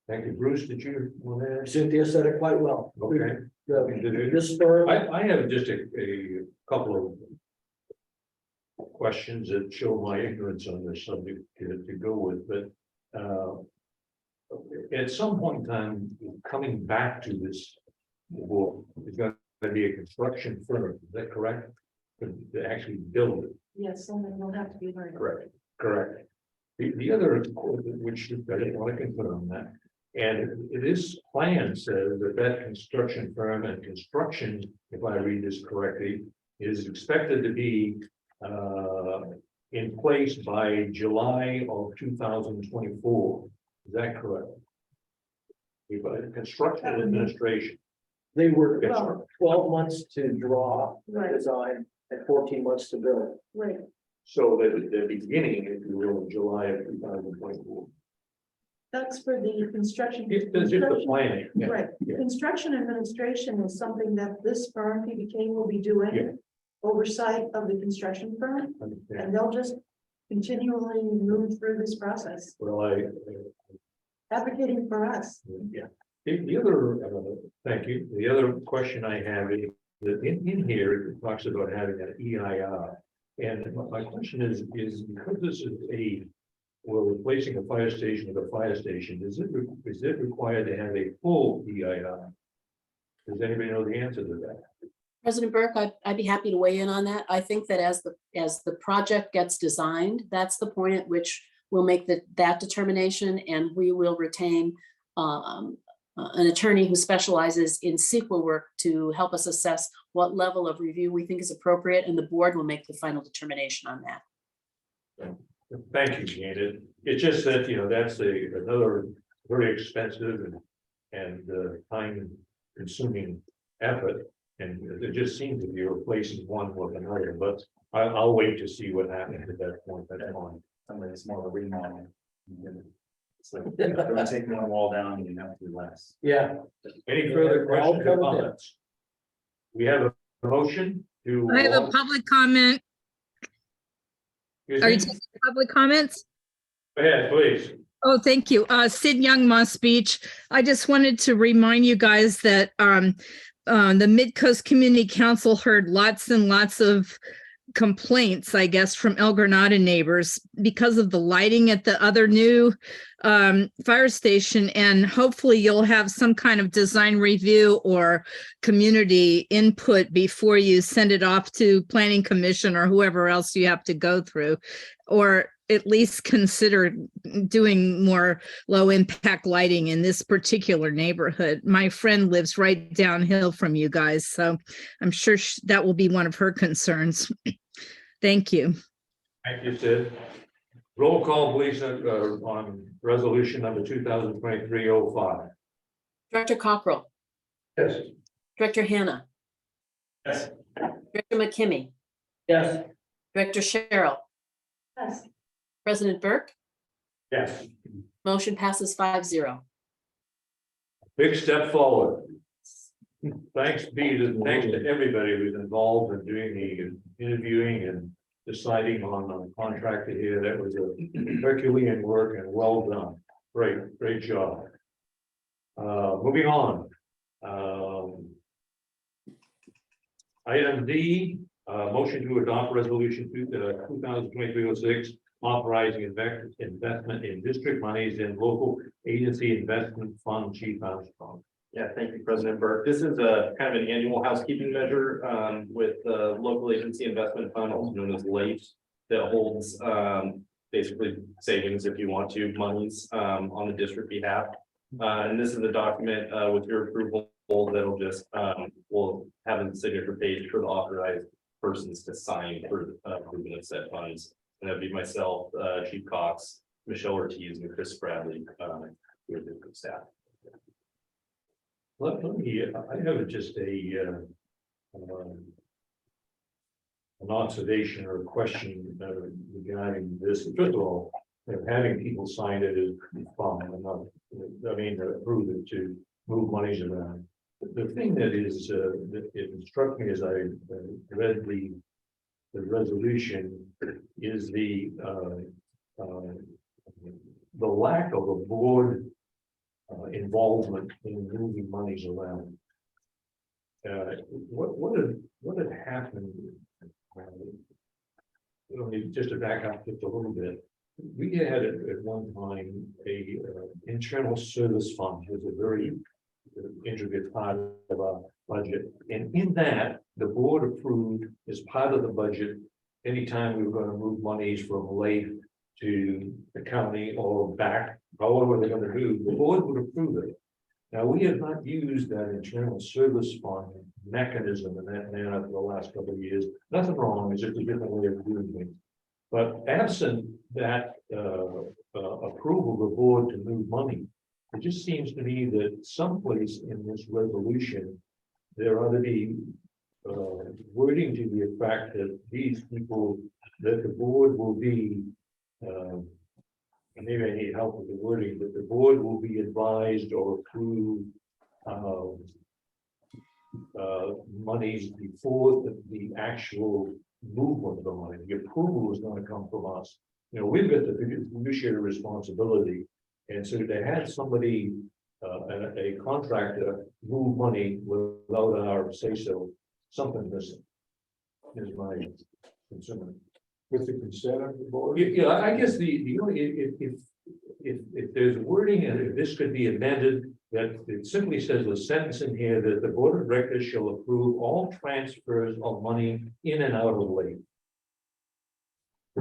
Thank you. Bruce, did you want to? Cynthia said it quite well. Okay. This firm, I have just a couple of questions that show my ignorance on this subject to go with, but at some point in time, coming back to this board, is going to be a construction firm, is that correct? To actually build it. Yes, something will have to be learned. Correct. The other, which I didn't want to confirm that, and this plan says that construction firm and construction, if I read this correctly, is expected to be in place by July of 2024. Is that correct? Construction administration. they were Well- 12 months to draw the Right. design and 14 months to build. Right. So that the beginning, if you will, of July of 2024. That's for the construction. It's just the planning. Yeah. Right, Yeah. construction administration is something that this firm, PBK, will be doing. Yeah. Oversight of the construction firm, Understand. and they'll just continually move through this process, Well, advocating for us. yeah. The other, thank you. The other question I have is that in here, it talks about having an EIR. And my question is because this is we're replacing a fire station with a fire station, is it required to have a full EIR? Does anybody know the answer to that? President Burke, I'd be happy to weigh in on that. I think that as the project gets designed, that's the point at which we'll make that determination, and we will retain an attorney who specializes in CEQA work to help us assess what level of review we think is appropriate, and the board will make the final determination on that. Thank you, Janet. It's just that, that's another very expensive and time consuming effort. And it just seems to be replacing one with another, but I'll wait to see what happens at that point. That's fine. Something that's more of a remodel. It's like, don't take one wall down and you have to do less. Yeah. Any further questions or comments? We have a motion to. I have a public comment. Excuse Are you me? taking public comments? Go ahead, please. Oh, thank you. Sid Young, Moss Beach. I just wanted to remind you guys that the Midcoast Community Council heard lots and lots of complaints, I guess, from El Granada neighbors because of the lighting at the other new fire station. And hopefully you'll have some kind of design review or community input before you send it off to Planning Commission or whoever else you have to go through, or at least consider doing more low impact lighting in this particular neighborhood. My friend lives right downhill from you guys, so I'm sure that will be one of her concerns. Thank you. Thank you, Sid. Roll call, please, on resolution number 2023-05. Director Cockrell, Yes. Director Hannah, Yes. Director McKimmy, Yes. Director Cheryl, Yes, President Burke, Yes. motion passes 5-0. Big step forward. Thanks, Pete, thanks to everybody who's involved in doing the interviewing and deciding on a contractor here. That was a Herculean work and well done. Great job. Moving on. Item D, motion to adopt resolution 2023-06, authorizing investment in district monies in local agency investment fund. Chief Armstrong. Yeah, thank you, President Burke. This is a kind of an annual housekeeping measure with the local agency investment fund, also known as LAFE, that holds basically savings, if you want to, monies on the district behalf. And this is a document with your approval that'll just will have a signature page for the authorized persons to sign for approval of said funds. And that'd be myself, Chief Cox, Michelle Ortiz, and Chris Bradley, with the staff. Let me, I have just an observation or a question regarding this. First of all, having people sign it is fine. I mean, approve it to move monies around. The thing that is that it struck me as I read the resolution is the lack of a board involvement in moving monies around. What had happened? Just to back up just a little bit, we had at one time a internal service fund was a very intricate part of our budget, and in that the board approved as part of the budget anytime we were going to move monies from LAFE to the county or back, however they're going to do, the board would approve it. Now, we have not used that internal service fund mechanism in that manner for the last couple of years. Nothing wrong, it's just a different way of doing things. But absent that approval of the board to move money, it just seems to me that someplace in this resolution, there ought to be wording to the effect that these people, that the board will be, and maybe I need help with the wording, that the board will be advised or approve monies before the actual movement of the money. The approval is going to come from us. You know, we've got the fiduciary responsibility, and so to have somebody, a contractor, move money without our say-so, something missing is my concern. With the consent of the board? Yeah, I guess the only, if there's wording and if this could be amended, that it simply says a sentence in here that the board of directors shall approve all transfers of money in and out of LAFE. I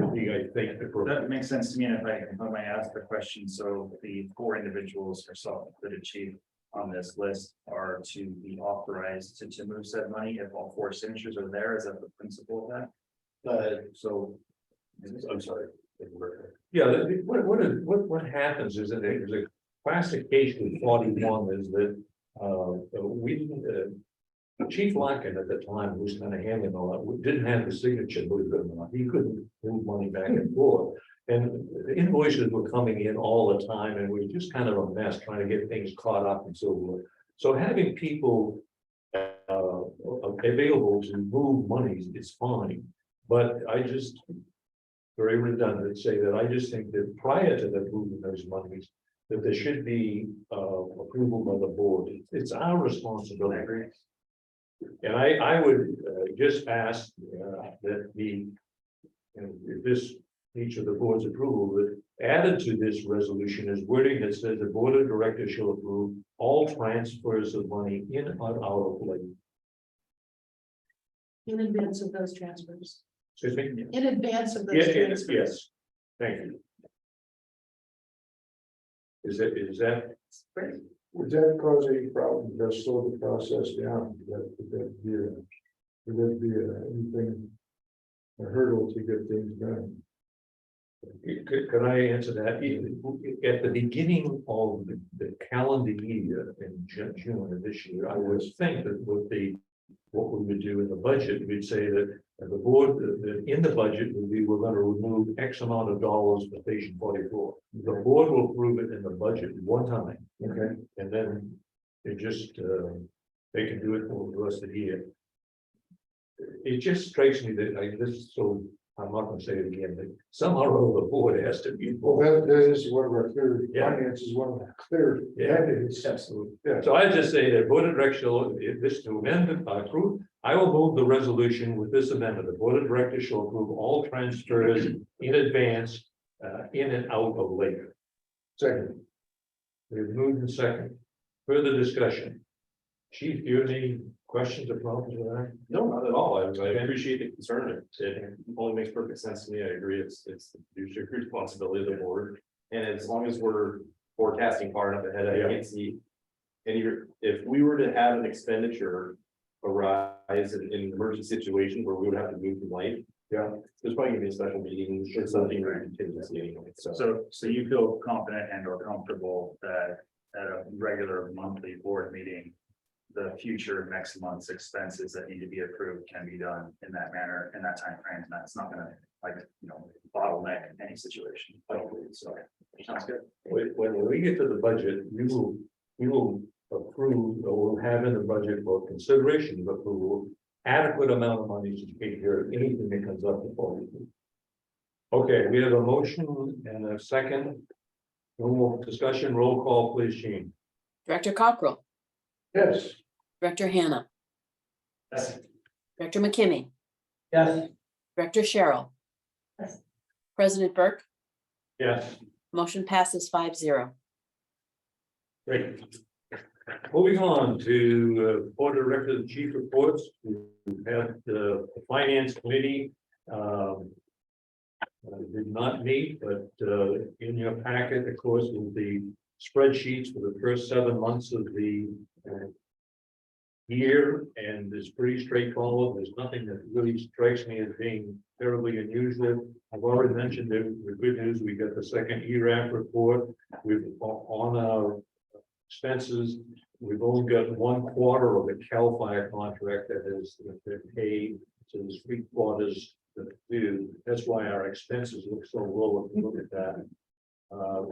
think That makes sense to me. And if I might ask the question, so the 4 individuals or so that achieve on this list are to be authorized to move said money if all 4 signatures are there. Is that the principle of that? So, I'm sorry. Yeah, what happens is that there's a classic case with 41 is that Chief Larkin at the time, who was kind of handling all that, didn't have the signature, believe it or not. He couldn't move money back and forth. And the invoices were coming in all the time and we were just kind of a mess trying to get things caught up and so forth. So having people available to move monies is fine, but I just very redundant say that I just think that prior to the moving those monies, that there should be approval by the board. It's our responsibility. And I would just ask that the, if this each of the board's approval, that added to this resolution is wording that says the board of directors shall approve all transfers of money in and out of lake. In advance of those transfers, Excuse me? in advance of those Yes, transfers. yes, thank you. Is that, Would that cause any problem, just slow the process down, would that be anything, a hurdle to get things done? could I answer that? At the beginning of the calendar year in June of this year, I would think that what we would do in the budget, we'd say that the board, that in the budget would be, we're going to remove X amount of dollars for station 44. The board will approve it in the budget one time. Okay. And then it just, they can do it for the rest of the year. It just strikes me that so I'm not gonna say it again, but somehow or other the board has to be. Well, that is one of our clear, Yeah. finance is one of our clear. Yeah. mandates. Absolutely. Yeah. So I just say that board of directors, if this to amend it, I approve, I will move the resolution with this amendment. The board of directors shall approve all transfers in advance, in and out of lake. Second, We've moved in second. Further discussion. Chief, do you have any questions or problems with that? No, not at all. I appreciate the concern. It only makes perfect sense to me. I agree. It's the fiduciary responsibility of the board. And as long as we're forecasting far enough ahead, I can't see any, if we were to have an expenditure arise in an emergency situation where we would have to move from light. Yeah. There's probably gonna be a special meeting or something or contingency anyway. So you feel confident and or comfortable that at a regular monthly board meeting, the future next month's expenses that need to be approved can be done in that manner, in that time frame, and that's not gonna, like, bottleneck any situation. I don't believe so. Sounds good. When we get to the budget, we will approve, or we'll have in the budget for consideration, but we will adequate amount of money to take care of anything that comes up before we do. Okay, we have a motion and a second. No more discussion, roll call, please, Gene. Director Cockrell, yes, Director Hannah, Yes. Director McKimmy, Yes, Director Cheryl. Yes. President Burke, Yes. motion passes 5-0. Great. Moving on to Board of Directors and Chief Reports, we have the Finance Committee. Did not meet, but in your packet, of course, will be spreadsheets for the first 7 months of the year, and it's pretty straightforward. There's nothing that really strikes me as being terribly unusual. I've already mentioned the good news, we got the second ERAF report. We've on our expenses, we've only got 1/4 of the CAL FIRE contract that has been paid, so there's 3/4 that do. That's why our expenses look so low if you look at that.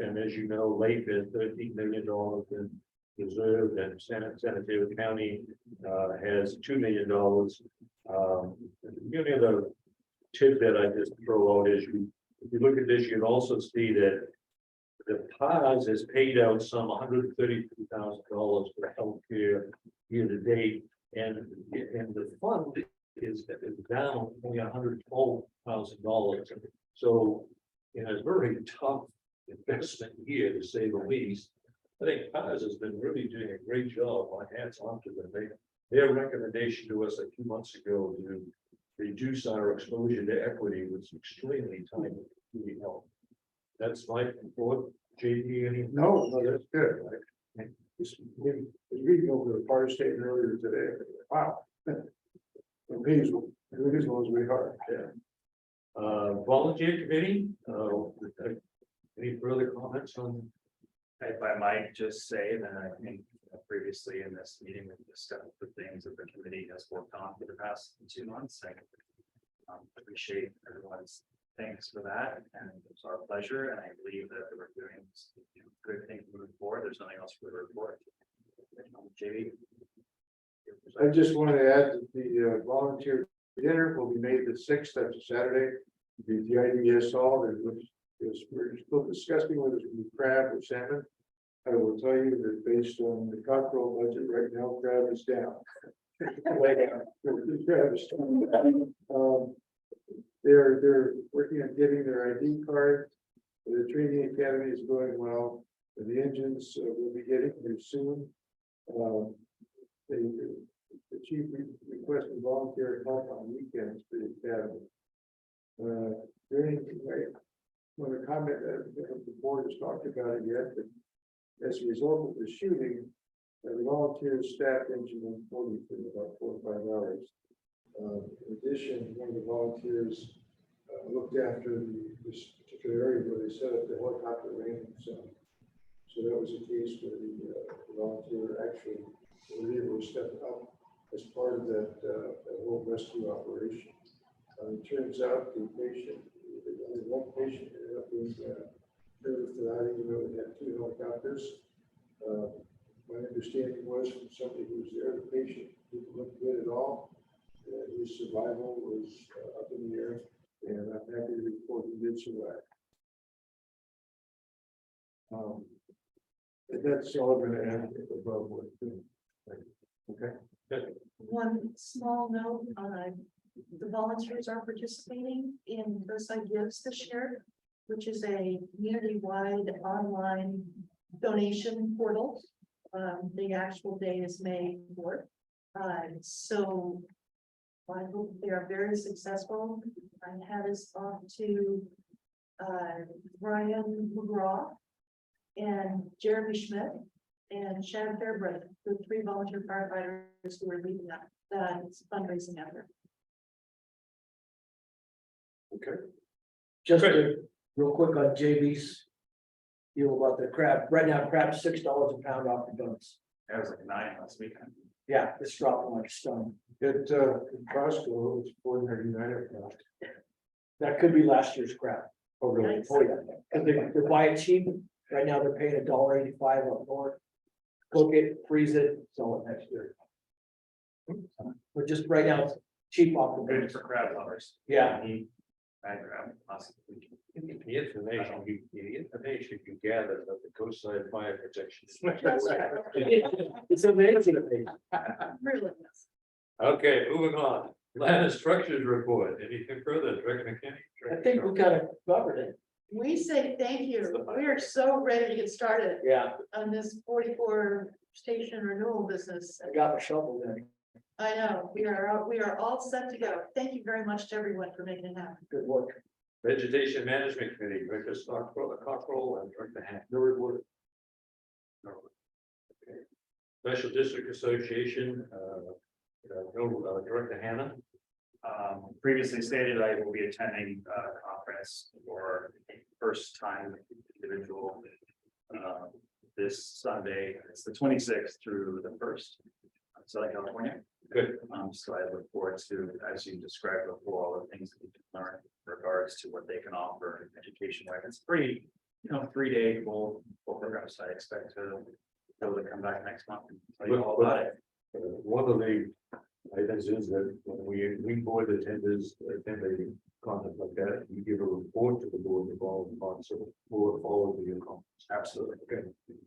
And as you know, late there's $13 million in reserve, and San Mateo County has $2 million. The only other tip that I just throw out is if you look at this, you'd also see that the PAS has paid out some $132,000 for healthcare year to date, and the fund is down only $112,000. So in a very tough investment year, to say the least, I think PAS has been really doing a great job. My hats off to them. Their recommendation to us a few months ago to reduce our exposure to equity was extremely timely. Really helped. That's my report. JD, any? no, that's good. I was reading over the fire statement earlier today, wow. Amazing, was very hard. Yeah. Volunteer committee, any further comments on? If I might just say that I think previously in this meeting, we discussed the things that the committee has worked on for the past 2 months. I appreciate everyone's thanks for that, and it's our pleasure, and I believe that we're doing good things moving forward. There's nothing else for the report. JB? I just want to add that the volunteer dinner will be May the 6th, that's a Saturday. The IDS hall, we're still discussing whether it's going to be crab or salmon. I will tell you that based on the cockerel budget right now, crab is down. Way down. Crab is down. They're working on getting their ID card. The training academy is going well. And the engines will be getting there soon. The chief requested volunteer help on weekends for the academy. I want to comment that the board has talked about it yet, but as a result of the shooting, the volunteer staff engine went 40 for about 4 or 5 hours. In addition, one of the volunteers looked after this particular area where they set up the helicopter landing zone. So that was a case where the volunteer actually was able to step up as part of that whole rescue operation. It turns out the patient, only one patient ended up being served for that, even though they had 2 helicopters. My understanding was from somebody who was there, the patient didn't look good at all. His survival was up in the air, and I'm happy to report he did survive. And that's all I'm going to add above what. Okay. One small note, the volunteers are participating in Versailles Gives this year, which is a community-wide online donation portal. The actual day is May 4th. So I hope they are very successful. I had us off to Brian McGraw and Jeremy Schmidt and Shannon Fairbrother, the 3 volunteer firefighters who are leading that fundraising effort. Okay. Just real quick on JB's deal about the crab. Right now, crab's $6 a pound off the guns. That was like 9 last weekend. Yeah, it's dropping like a stone. At Costco, it's $4.99. That could be last year's crab. Oh, really? Nice. Oh, yeah. Because they buy it cheap. Right now, they're paying $1.85 up north. Cook it, freeze it, sell it next year. But just right now, it's cheap off the Good boots. for crab lovers. Yeah. I crab last week. The information you gather that the coastside fire protection. It's amazing. Really. Okay, moving on. Land and structures report. Anything further, Director McKinney? I think we kind of covered it. We say thank you. We are so ready to get started Yeah, on this 44 station renewal business. I got my shovel ready. I know, we are all set to go. Thank you very much to everyone for making it happen. Good work. Vegetation Management Committee, Director Cockrell and Director Hack. No report. No. Okay. Special District Association, Director Hannah. Previously stated, I will be attending a conference for first time individual this Sunday. It's the 26th through the 1st. Southern California. Good. So I look forward to, as you described before, all the things that you can learn in regards to what they can offer education wise. It's pretty, 3-day full program. So I expect to be able to come back next month and tell you all about it. One of the items is that when we board attend a conference like that, you give a report to the board the following month, so we'll follow the conference. Absolutely.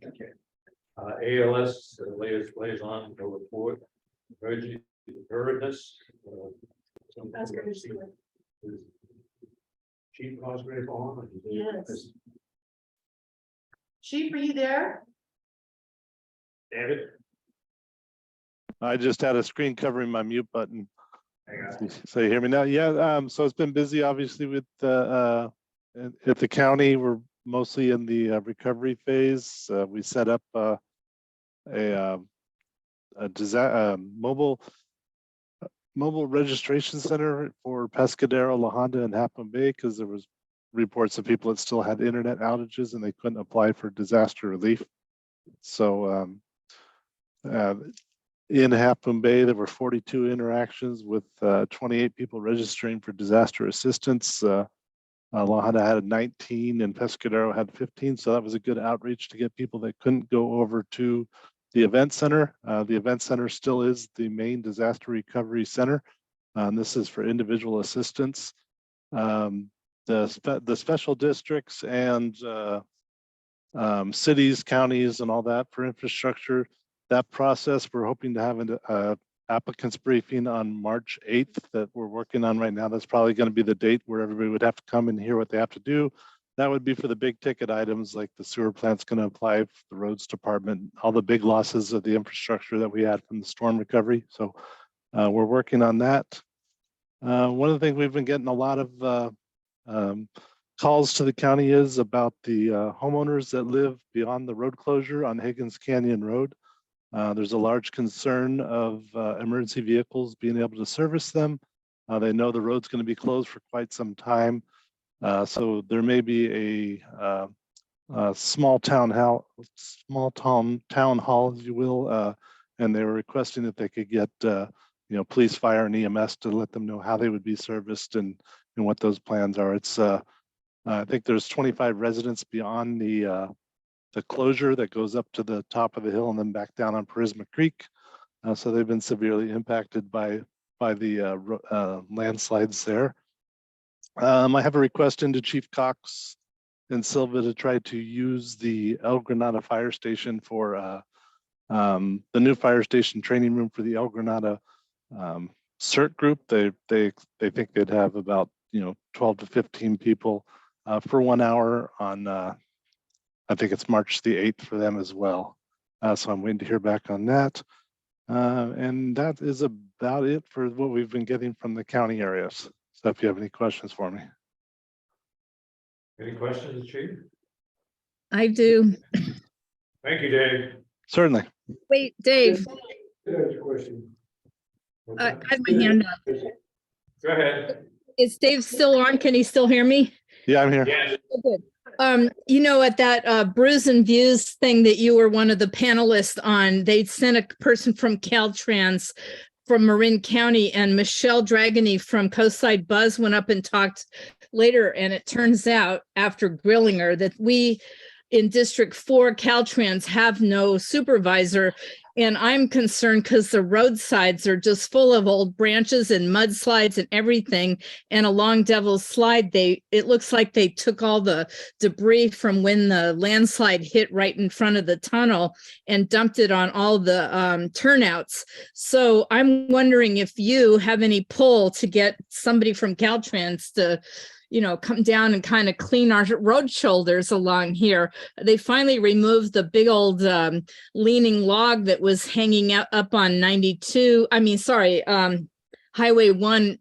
Okay. ALS liaison, no report. Emergency preparedness. That's good to see. Chief Cosgrave on. Yes. Chief, are you there? David. I just had a screen covering my mute button. Hang on. So you hear me now? Yeah, so it's been busy, obviously, with at the county. We're mostly in the recovery phase. We set up a mobile registration center for Pescadero, La Honda, and Half Moon Bay because there was reports of people that still had internet outages and they couldn't apply for disaster relief. So in Half Moon Bay, there were 42 interactions with 28 people registering for disaster assistance. La Junta had 19 and Pescadero had 15. So that was a good outreach to get people that couldn't go over to the event center. The event center still is the main disaster recovery center. This is for individual assistance. The special districts and cities, counties, and all that for infrastructure. That process, we're hoping to have an applicants briefing on March 8th that we're working on right now. That's probably going to be the date where everybody would have to come and hear what they have to do. That would be for the big ticket items like the sewer plant's going to apply for the roads department, all the big losses of the infrastructure that we had from the storm recovery. So we're working on that. One of the things we've been getting a lot of calls to the county is about the homeowners that live beyond the road closure on Higgins Canyon Road. There's a large concern of emergency vehicles being able to service them. They know the road's going to be closed for quite some time. So there may be a small town hall, as you will, and they were requesting that they could get police, fire, and EMS to let them know how they would be serviced and what those plans are. It's I think there's 25 residents beyond the closure that goes up to the top of the hill and then back down on Prisma Creek. So they've been severely impacted by the landslides there. I have a request into Chief Cox and Silva to try to use the El Granada Fire Station for the new fire station training room for the El Granada CERT group. They think they'd have about 12 to 15 people for 1 hour on I think it's March the 8th for them as well. So I'm waiting to hear back on that. And that is about it for what we've been getting from the county areas. So if you have any questions for me. Any questions, Chief? I do. Thank you, Dave. Certainly. Wait, Dave, That's a question. I have my hand up. Go ahead. Is Dave still on? Can he still hear me? Yeah, I'm here. Yes. Oh, good. At that Brews and Views thing that you were one of the panelists on, they sent a person from Caltrans from Marin County, and Michelle Dragony from Coastside Buzz went up and talked later. And it turns out, after grilling her, that we in District 4 Caltrans have no supervisor. And I'm concerned because the roadsides are just full of old branches and mudslides and everything. And along Devil's Slide, it looks like they took all the debris from when the landslide hit right in front of the tunnel and dumped it on all the turnouts. So I'm wondering if you have any pull to get somebody from Caltrans to come down and kind of clean our road shoulders along here. They finally removed the big old leaning log that was hanging up on Highway 1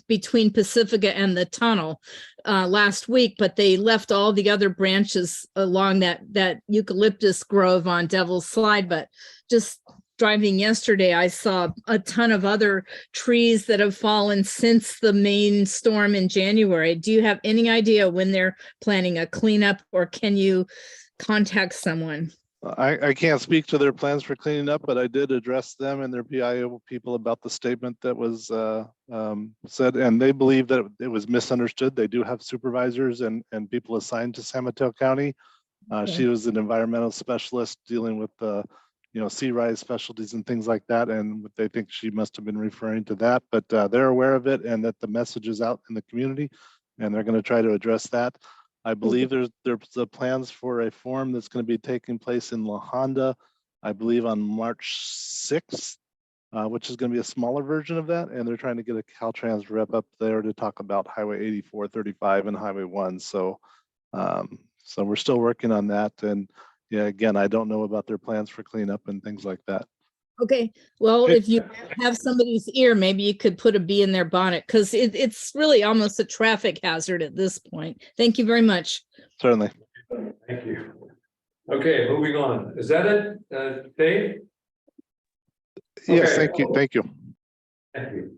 between Pacifica and the tunnel last week, but they left all the other branches along that eucalyptus grove on Devil's Slide. But just driving yesterday, I saw a ton of other trees that have fallen since the main storm in January. Do you have any idea when they're planning a cleanup, or can you contact someone? I can't speak to their plans for cleaning up, but I did address them and their PIO people about the statement that was said, and they believe that it was misunderstood. They do have supervisors and people assigned to San Mateo County. She was an environmental specialist dealing with sea rise specialties and things like that, and they think she must have been referring to that, but they're aware of it and that the message is out in the community, and they're going to try to address that. I believe there's plans for a forum that's going to be taking place in La Honda, I believe on March 6th, which is going to be a smaller version of that, and they're trying to get a Caltrans rep up there to talk about Highway 84, 35, and Highway 1. So we're still working on that, and yeah, again, I don't know about their plans for cleanup and things like that. Okay, well, if you have somebody's ear, maybe you could put a bee in their bonnet, because it's really almost a traffic hazard at this point. Thank you very much. Certainly. Thank you. Okay, moving on. Is that it, Dave? Yes, Okay. thank you. Thank you. Thank you.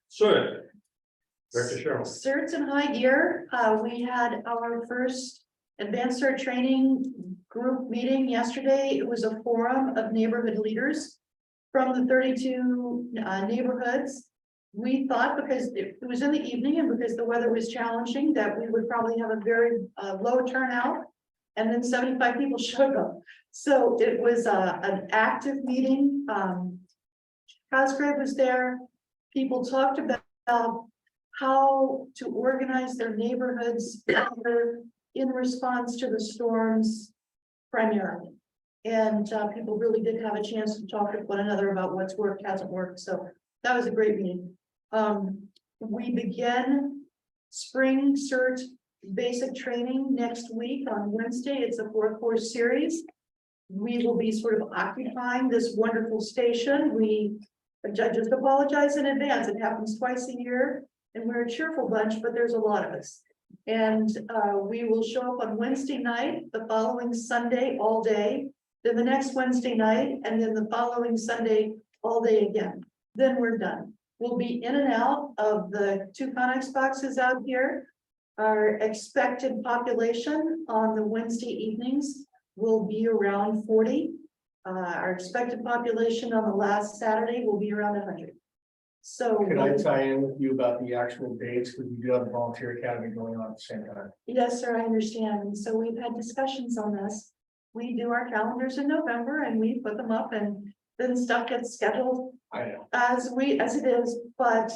Sir, Director Cheryl. Certs and High Gear, we had our first advanced cert training group meeting yesterday. It was a forum of neighborhood leaders from the 32 neighborhoods. we thought because it was in the evening and because the weather was challenging, that we would probably have a very low turnout. And then 75 people showed up. So it was an active meeting. Cosgrave was there. People talked about how to organize their neighborhoods better in response to the storms primarily. And people really did have a chance to talk with one another about what's worked, hasn't worked. So that was a great meeting. We begin spring CERT basic training next week on Wednesday. It's a 4-course series. We will be sort of occupying this wonderful station. The judges apologize in advance. It happens twice a year and we're a cheerful bunch, but there's a lot of us. And we will show up on Wednesday night, the following Sunday all day, then the next Wednesday night, and then the following Sunday all day again. Then we're done. We'll be in and out of the 2 Connex boxes out here. Our expected population on the Wednesday evenings will be around 40. Our expected population on the last Saturday will be around 100. So Can I tie in with you about the actual dates? Because we do have the volunteer academy going on at the same time. yes, sir, I understand. And so we've had discussions on this. We do our calendars in November and we put them up and then stuff gets scheduled I know. as it is, but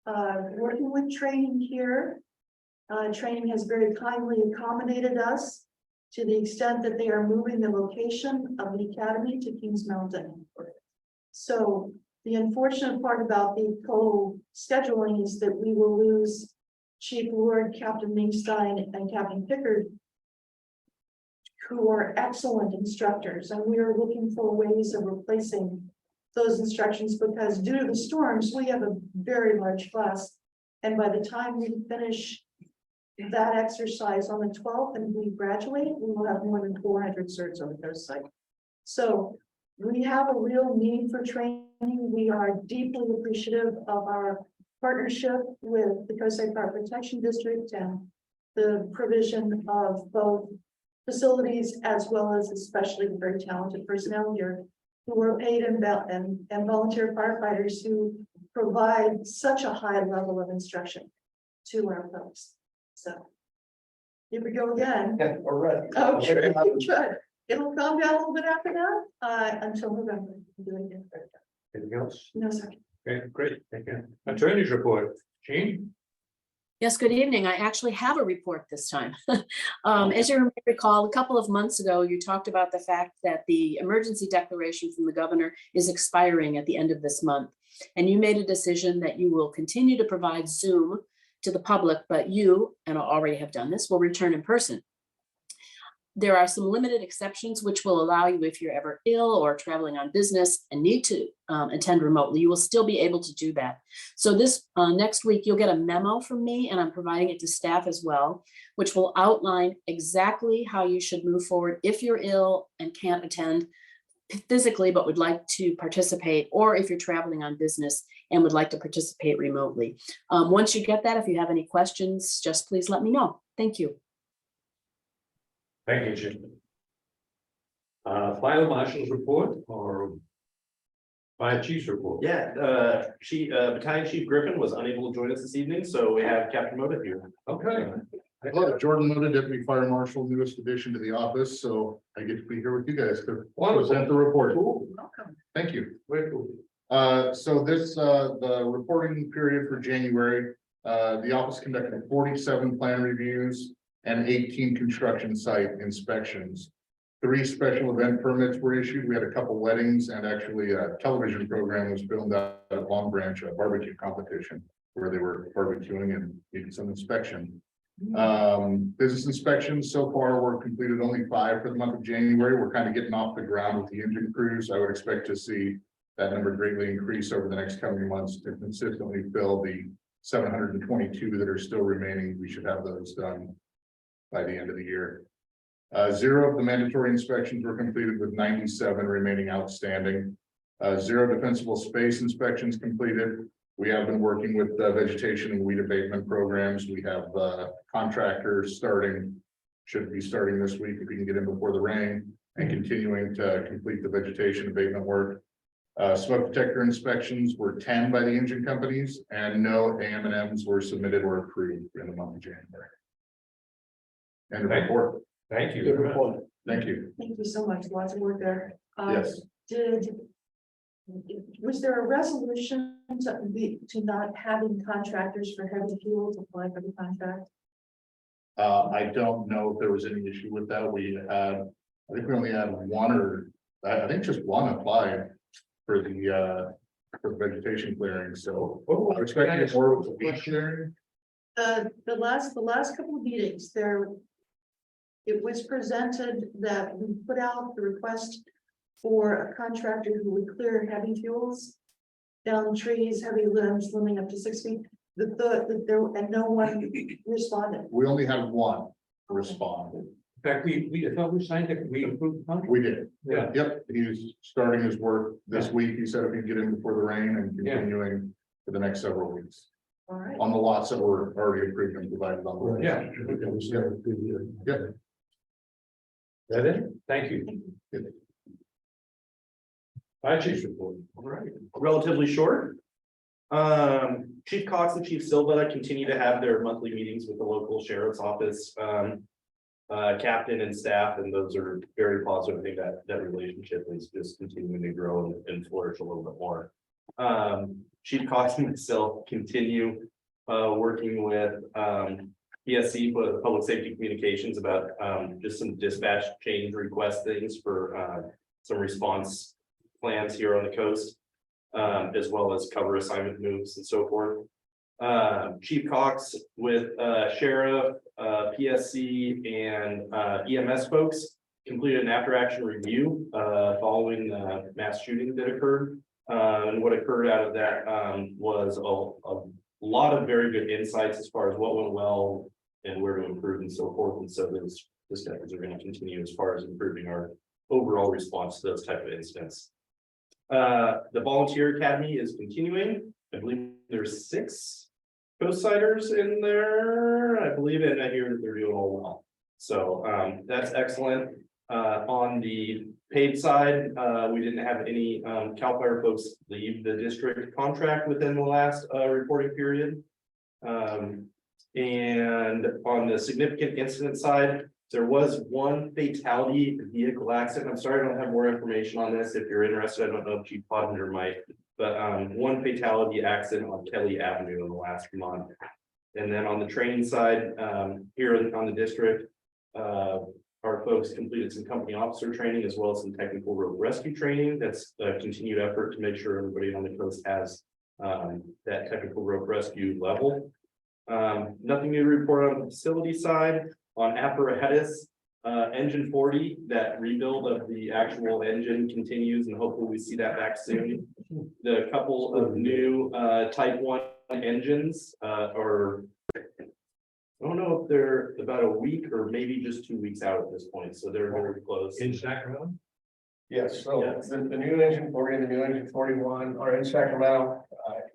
working with training here. Training has very kindly accommodated us to the extent that they are moving the location of the academy to Kings Mountain. So the unfortunate part about the co-scheduling is that we will lose Chief Ward, Captain Mingstein, and Captain Pickard, who are excellent instructors, and we are looking for ways of replacing those instructions because due to the storms, we have a very large class. And by the time we finish that exercise on the 12th and we graduate, we will have more than 400 certs on the coast site. So we have a real need for training. We are deeply appreciative of our partnership with the Coast Side Fire Protection District and the provision of both facilities as well as especially the very talented personnel here who are paid and volunteer firefighters who provide such a high level of instruction to our folks. So here we go again. All right. Okay, good. It'll calm down a little bit after that, until November. Anything else? No, sir. Okay, great. Thank you. Attorney's report. Jean? Yes, good evening. I actually have a report this time. As you recall, a couple of months ago, you talked about the fact that the emergency declaration from the governor is expiring at the end of this month. And you made a decision that you will continue to provide Zoom to the public, but you, and I already have done this, will return in person. There are some limited exceptions which will allow you, if you're ever ill or traveling on business and need to attend remotely, you will still be able to do that. So this next week, you'll get a memo from me, and I'm providing it to staff as well, which will outline exactly how you should move forward if you're ill and can't attend physically, but would like to participate, or if you're traveling on business and would like to participate remotely. Once you get that, if you have any questions, just please let me know. Thank you. Thank you, Jim. Fire marshal's report or fire chief's report? Yeah, Battalion Chief Griffin was unable to join us this evening, so we have Captain Moda here. Okay. Hello, Jordan Moda, Deputy Fire Marshal, newest addition to the office, so I get to be here with you guys to present the report. Welcome. Thank you. Very cool. So this, the reporting period for January, the office conducted 47 plan reviews and 18 construction site inspections. 3 special event permits were issued. We had a couple weddings and actually a television program was filmed out at Long Branch, a barbecue competition where they were barbecuing and needed some inspection. Business inspections so far were completed only 5 for the month of January. We're kind of getting off the ground with the engine crews. I would expect to see that number greatly increase over the next coming months to consistently fill the 722 that are still remaining. We should have those done by the end of the year. 0 of the mandatory inspections were completed with 97 remaining outstanding. 0 defensible space inspections completed. We have been working with vegetation and weed abatement programs. We have contractors should be starting this week if we can get in before the rain, and continuing to complete the vegetation abatement work. Smoke detector inspections were 10 by the engine companies, and no AM&Ms were submitted or approved in the month of January. End of report. Thank you. Good report. Thank you. Thank you so much. Lots of work there. Yes. Was there a resolution to not having contractors for heavy fuel to apply for the contract? I don't know if there was any issue with that. I think we only had one, or I think just one applied for the vegetation clearing, so I'm expecting more of a weed clearing. The last couple of meetings there. It was presented that we put out the request for a contractor who would clear heavy fuels. Down trees, heavy limbs, limbing up to 6 feet. And no one responded. We only had one respond. In fact, I thought we signed it, we approved the contract. We did. Yeah. Yep, he's starting his work this week. He said if he can get in before the rain and continuing for the next several weeks All right. on the lots that were already approved and provided on the list. Yeah. Yep. That it? Thank you. Fire chief's report. All right, relatively short. Chief Cox and Chief Silva continue to have their monthly meetings with the local sheriff's office. Captain and staff, and those are very positive. I think that relationship is just continuing to grow and flourish a little bit more. Chief Cox and myself continue working with PSC, but Public Safety Communications, about just some dispatch change request things for some response plans here on the coast, as well as cover assignment moves and so forth. Chief Cox with sheriff, PSC, and EMS folks completed an after action review following the mass shooting that occurred. And what occurred out of that was a lot of very good insights as far as what went well and where to improve and so forth. And so those discussions are going to continue as far as improving our overall response to those type of incidents. The Volunteer Academy is continuing. I believe there's 6 co-siders in there, I believe, and I hear that they're doing all well. So that's excellent. On the paid side, we didn't have any CAL FIRE folks leave the district contract within the last reporting period. And on the significant incident side, there was one fatality vehicle accident. I'm sorry, I don't have more information on this. If you're interested, I don't know if Chief Pottinger might, but one fatality accident on Kelly Avenue in the last month. And then on the training side, here on the district, our folks completed some company officer training as well as some technical road rescue training. That's a continued effort to make sure everybody on the coast has that technical road rescue level. Nothing new to report on the facility side. On apparatus, engine 40, that rebuild of the actual engine continues, and hopefully we see that back soon. The couple of new type 1 engines are, I don't know if they're about a week or maybe just 2 weeks out at this point, so they're very close. In Sacramento? Yes, so Yes. the new engine 40 and the new engine 41 are in Sacramento.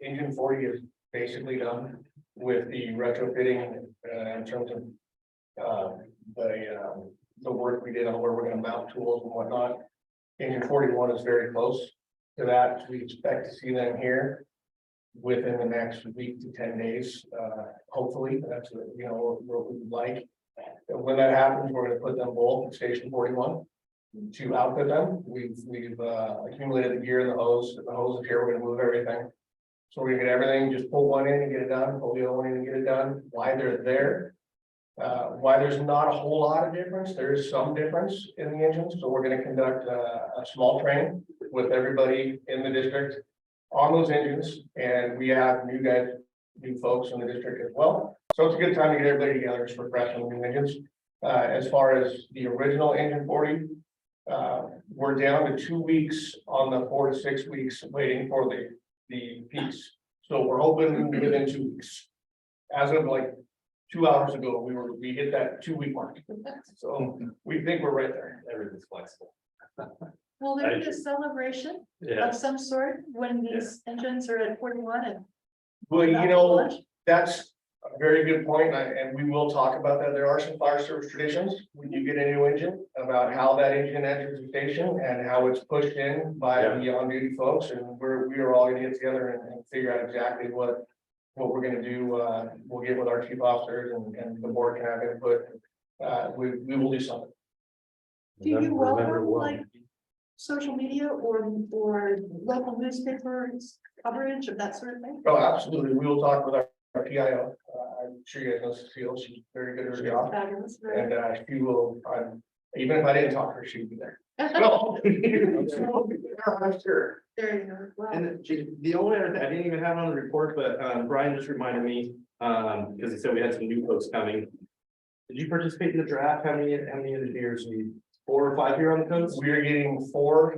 Engine 40 is basically done with the retrofitting in terms of the work we did on where we're going to mount tools and whatnot. Engine 41 is very close to that. We expect to see them here within the next week to 10 days. Hopefully, that's what we would like. And when that happens, we're going to put them both in station 41 to outfit them. We've accumulated the gear and the hose. The hose is here. We're going to move everything. So we're gonna get everything, just pull one in and get it done, pull the other one in and get it done. Why they're there. Why there's not a whole lot of difference, there is some difference in the engines, so we're gonna conduct a small training with everybody in the district on those engines, and we have new folks in the district as well. So it's a good time to get everybody together for fresh on new engines. As far as the original engine 40, we're down to 2 weeks on the 4 to 6 weeks waiting for the piece. So we're hoping within 2 weeks. As of like 2 hours ago, we hit that 2 week mark. So we think we're right there. Everything's flexible. Will there be a celebration Yeah. of some sort when these engines are at 41 and? Well, that's very good point, and we will talk about that. There are some fire service traditions when you get a new engine about how that engine enters the station and how it's pushed in by the on-duty folks, and we are all gonna get together and figure out exactly what we're gonna do. We'll get with our chief officers and the board can have input. We will do something. Do you Remember welcome what? like social media or local newspapers coverage of that sort of thing? Oh, absolutely. We will talk with our PIO. I'm sure you guys know Cecile. She's very good at her job. Fabulous, right? And she will, even if I didn't talk to her, she'd be there. No. I'm sure. There you go. Wow. And the only other thing, I didn't even have it on the report, but Brian just reminded me, because he said we had some new folks coming. Did you participate in the draft? How many engineers? 4 or 5 here on the coast? We are getting 4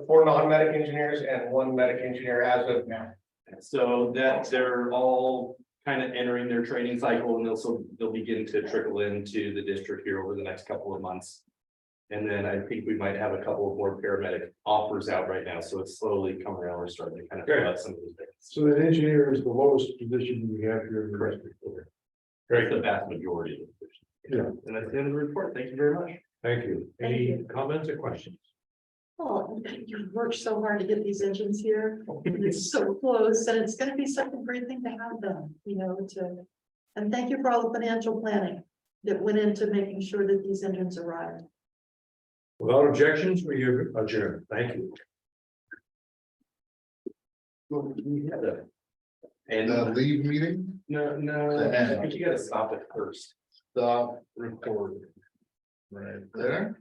4 non-medic engineers and 1 medic engineer as of now. So that they're all kind of entering their training cycle and they'll begin to trickle into the district here over the next couple of months. And then I think we might have a couple of more paramedic offers out right now. So it's slowly coming around. We're starting to kind of fill out some of these things. So that engineer is the lowest position we have here in the rest of the. Right, the vast majority of the positions. Yeah. And that's the end of the report. Thank you very much. Thank you. Thank Any comments or questions? Oh, you've worked so hard to get these engines here. It's so close and it's gonna be such a great thing to have them, and thank you for all the financial planning that went into making sure that these engines arrived. Without objections, we adjourn. Thank you. Well, we had a. And The leave meeting, no, The end. I think you gotta stop it first. stop recording. Right there.